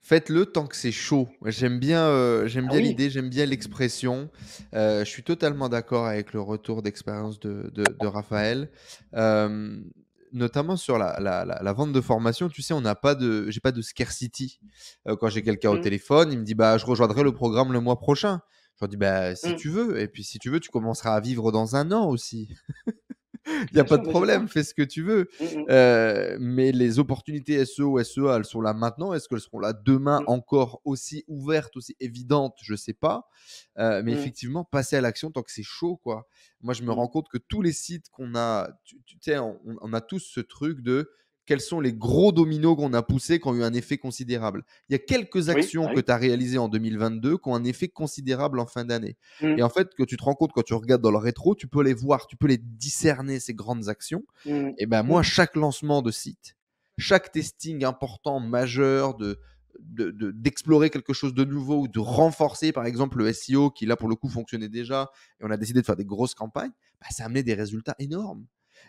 Faites-le tant que c'est chaud. J'aime Ah bien oui. l'idée, j'aime bien l'expression. Je suis totalement d'accord avec le retour d'expérience de Raphaël. Hem, Notamment sur la vente de formation, tu sais, j'ai pas de scarcity. Quand j'ai quelqu'un au Mmh, téléphone, il me dit: «Bah, je rejoindrai le programme le mois prochain». Je leur dis: «Bah, si mmh. tu veux et puis si tu veux, tu commenceras à vivre dans un an aussi». Il y a Bien pas de sûr, mais c'est ça. problème, fais ce que tu veux. Mmh mh. Mais les opportunités SEO, SEA, elles sont là maintenant. Est-ce qu'elles seront là demain Mmh, encore aussi ouvertes, aussi évidentes? Je sais pas. Mais mmh, effectivement, passer à l'action tant que c'est chaud, quoi. Moi, je me mmh. rends compte que tous les sites qu'on a, tu sais, on a tous ce truc de quels sont les gros dominos qu'on a poussés qui ont eu un effet considérable. Il y a quelques Oui, actions bah que oui. tu as réalisées en 2022 qui ont un effet considérable en fin d'année. Mmh, Et en fait, que tu te rends compte quand tu regardes dans le rétro, tu peux les voir, tu peux les discerner, ces grandes actions. mmh, Et ben moi, mmh, chaque lancement de site, chaque testing important, majeur, d'explorer quelque chose de nouveau ou de renforcer, par exemple, le SEO qui, là, pour le coup, fonctionnait déjà, et on a décidé de faire des grosses campagnes, bah, ça a amené des résultats énormes.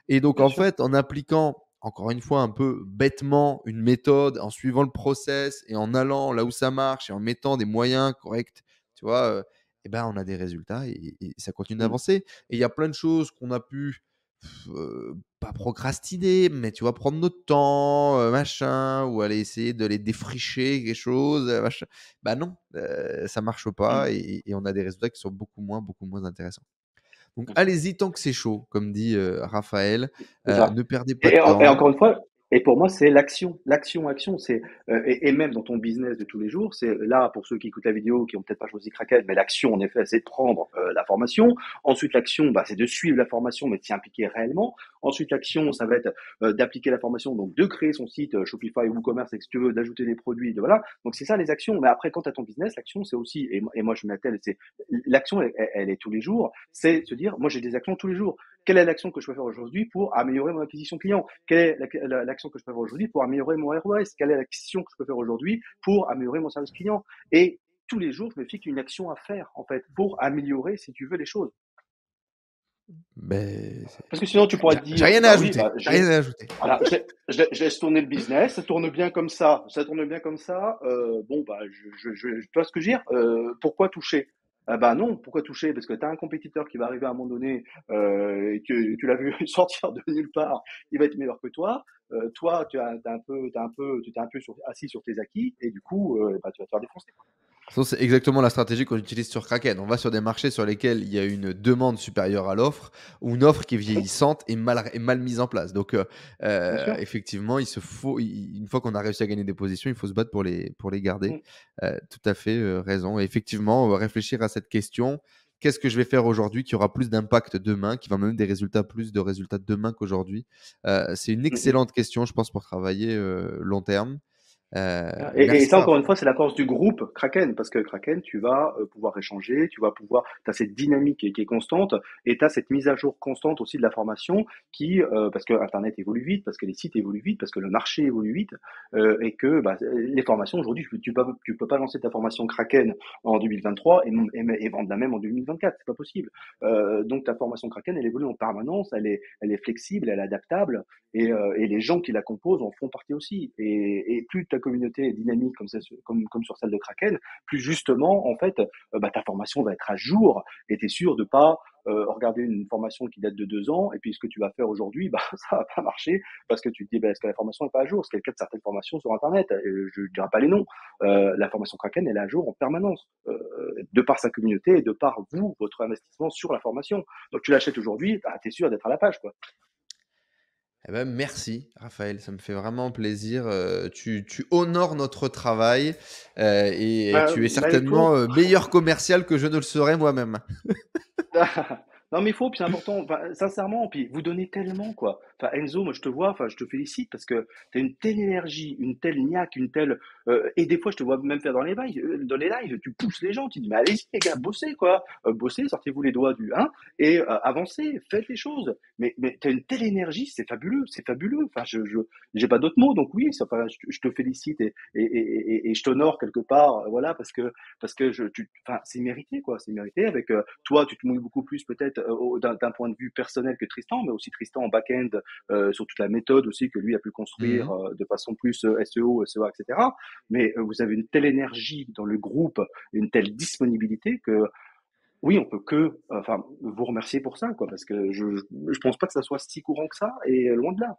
Et donc, bien en sûr. fait, en appliquant, encore une fois, un peu bêtement, une méthode, en suivant le process et en allant là où ça marche et en mettant des moyens corrects, tu vois, et ben, on a des résultats et ça continue Mmh, d'avancer. Et il y a plein de choses qu'on a pu pas procrastiner, mais tu vois, prendre notre temps, machin, ou aller essayer de les défricher quelque chose, machin. Bah non, ça marche Mmh. pas et on a des résultats qui sont beaucoup moins intéressants. Donc Mmh. allez-y tant que c'est chaud, comme dit, Raphaël, C'est ça. ne perdez pas de Et temps. encore une fois, et pour moi, c'est l'action. L'action, action, c'est et même dans ton business de tous les jours, c'est là pour ceux qui écoutent la vidéo, qui ont peut-être pas choisi Kraken, mais l'action en effet, c'est de prendre la formation. Ensuite, l'action, bah, c'est de suivre la formation, mais de s'y impliquer réellement. Ensuite, l'action, ça va être d'appliquer la formation, donc de créer son site Shopify ou WooCommerce, et si tu veux, d'ajouter des produits, de, voilà. Donc c'est ça les actions. Mais après, quand tu as ton business, l'action, c'est aussi, et moi je m'attelle, c'est l'action, elle est tous les jours. C'est se dire, moi j'ai des actions tous les jours. Quelle est l'action que je peux faire aujourd'hui pour améliorer mon acquisition client? Quelle est l'action que je peux faire aujourd'hui pour améliorer mon ROS? Quelle est l'action que je peux faire aujourd'hui pour améliorer mon service client? Et tous les jours, je me fixe une action à faire, en fait, pour améliorer, si tu veux, les choses. Beh, Parce que sinon, tu pourrais te j'ai dire, rien à bah oui, ajouter, bah, j'ai rien à ajouter. voilà, je laisse tourner le business, ça tourne bien comme ça tourne bien comme ça. Bon, bah, tu vois ce que je veux dire? Pourquoi toucher? Ah bah non, pourquoi toucher? Parce que tu as un compétiteur qui va arriver à un moment donné, et que tu l'as vu sortir de nulle part, il va être meilleur que toi. Toi, tu t'es un peu assis sur tes acquis, et du coup, bah, tu vas te faire défoncer. Ça, c'est exactement la stratégie qu'on utilise sur Kraken. On va sur des marchés sur lesquels il y a une demande supérieure à l'offre ou une offre qui est Mhm, vieillissante et mal mise en place. Donc, bien sûr. effectivement, une fois qu'on a réussi à gagner des positions, il faut se battre pour les garder. Mm, Tout à fait raison. Et effectivement, on va réfléchir à cette question. Qu'est-ce que je vais faire aujourd'hui qui aura plus d'impact demain, qui va me donner plus de résultats demain qu'aujourd'hui? C'est une mm, mm. excellente question, je pense, pour travailler long terme. Et Merci, ça, encore une Raphaël. fois, c'est la force du groupe Kraken, parce que Kraken, tu vas pouvoir échanger, tu vas pouvoir, tu as cette dynamique qui est constante, et tu as cette mise à jour constante aussi de la formation qui, parce que Internet évolue vite, parce que les sites évoluent vite, parce que le marché évolue vite, et que bah, les formations aujourd'hui, tu peux pas lancer ta formation Kraken en 2023 et vendre la même en 2024, c'est pas possible. Donc ta formation Kraken, elle évolue en permanence, elle est flexible, elle est adaptable, et les gens qui la composent en font partie aussi. Et plus ta communauté est dynamique comme, ça, comme sur celle de Kraken, plus justement, en fait, bah, ta formation va être à jour et tu es sûr de pas regarder une formation qui date de 2 ans et puis ce que tu vas faire aujourd'hui, bah, ça va pas marcher parce que tu te dis, bah, est-ce que la formation n'est pas à jour? C'est le cas de certaines formations sur Internet. Je ne dirai pas les noms. La formation Kraken, elle est à jour en permanence, de par sa communauté et de par vous, votre investissement sur la formation. Donc tu l'achètes aujourd'hui, bah, tu es sûr d'être à la page, quoi. Eh ben, merci Raphaël, ça me fait vraiment plaisir. Tu honores notre travail et tu es Mais il certainement faut. meilleur commercial que je ne le serais moi-même. Non, mais il faut, puis c'est important, enfin, sincèrement, puis vous donnez tellement, quoi. Enfin, Enzo, moi, je te vois, enfin, je te félicite parce que tu as une telle énergie, une telle niaque, une telle. Et des fois, je te vois même faire dans les lives, tu pousses les gens, tu dis, mais allez-y, les gars, bossez, quoi. Bossez, sortez-vous les doigts du 1 et avancez, faites les choses. Mais tu as une telle énergie, c'est fabuleux, c'est fabuleux. Enfin, j'ai pas d'autres mots, donc oui, ça, enfin, je te félicite et je t'honore quelque part, voilà, parce que enfin, c'est mérité, quoi, c'est mérité avec. Toi, tu te mouilles beaucoup plus peut-être d'un point de vue personnel que Tristan, mais aussi Tristan en back-end sur toute la méthode aussi que lui a pu construire Mhm. de façon plus SEO, SEA, etc. Mais vous avez une telle énergie dans le groupe, une telle disponibilité que oui, on peut que, enfin, vous remercier pour ça, quoi, parce que je pense pas que ça soit si courant que ça, et loin de là.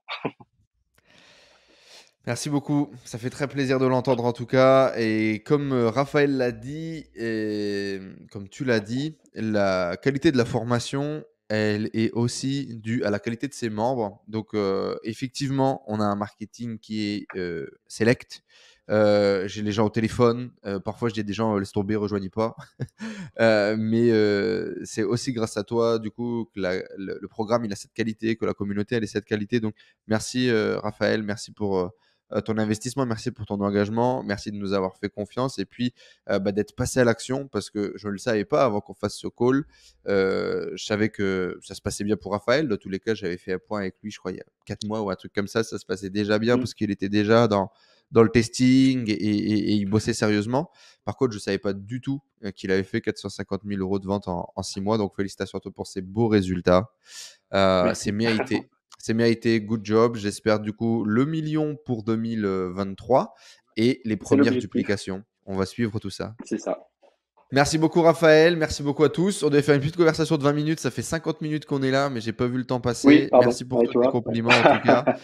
Merci beaucoup, ça fait très plaisir de l'entendre en tout cas. Et comme Raphaël l'a dit, et comme tu l'as dit, la qualité de la formation, elle est aussi due à la qualité de ses membres. Donc effectivement, on a un marketing qui est select. J'ai les gens au téléphone, parfois je dis à des gens laisse tomber, rejoignez pas. Mais c'est aussi grâce à toi du coup que le programme il a cette qualité, que la communauté elle a cette qualité. Donc merci Raphaël, merci pour ton investissement, merci pour ton engagement, merci de nous avoir fait confiance et puis bah, d'être passé à l'action parce que je ne le savais pas avant qu'on fasse ce call. Je savais que ça se passait bien pour Raphaël. Dans tous les cas, j'avais fait un point avec lui, je crois, il y a 4 mois ou un truc comme ça se passait déjà bien Mm. parce qu'il était déjà dans le testing et il bossait sérieusement. Par contre, je ne savais pas du tout qu'il avait fait 450 000 euros de vente en 6 mois. Donc, félicitations à toi pour ces beaux résultats. C'est Merci. mérité. C'est mérité. Good job. J'espère du coup le million pour 2023 et les C'est premières l'objectif, duplications. On va suivre tout ça. c'est ça. Merci beaucoup Raphaël, merci beaucoup à tous. On devait faire une petite conversation de 20 minutes, ça fait 50 minutes qu'on est là, mais j'ai pas vu le temps Oui, passer. pardon, Merci pour ouais, tous tu tes vois? compliments en tout cas.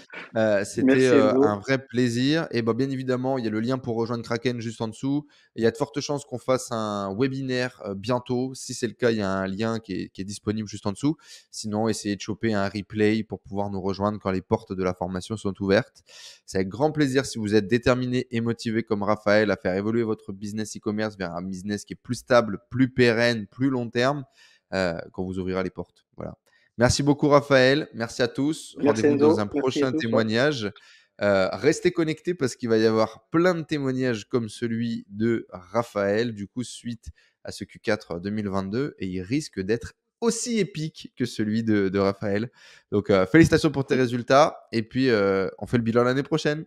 C'était Merci un Enzo. vrai plaisir. Et bah, bien évidemment, il y a le lien pour rejoindre Kraken juste en dessous. Et il y a de fortes chances qu'on fasse un webinaire bientôt. Si c'est le cas, il y a un lien qui est disponible juste en dessous. Sinon, essayez de choper un replay pour pouvoir nous rejoindre quand les portes de la formation sont ouvertes. C'est avec grand plaisir si vous êtes déterminé et motivé comme Raphaël à faire évoluer votre business e-commerce vers un business qui est plus stable, plus pérenne, plus long terme, qu'on vous ouvrira les portes. Voilà. Merci beaucoup Raphaël, merci à tous. Merci Rendez-vous dans un Enzo, merci à prochain tous, ouais. témoignage. Restez connectés parce qu'il va y avoir plein de témoignages comme celui de Raphaël, du coup, suite à ce Q4 2022, et il risque d'être aussi épique que celui de Raphaël. Donc, félicitations pour tes résultats, et puis on fait le bilan l'année prochaine.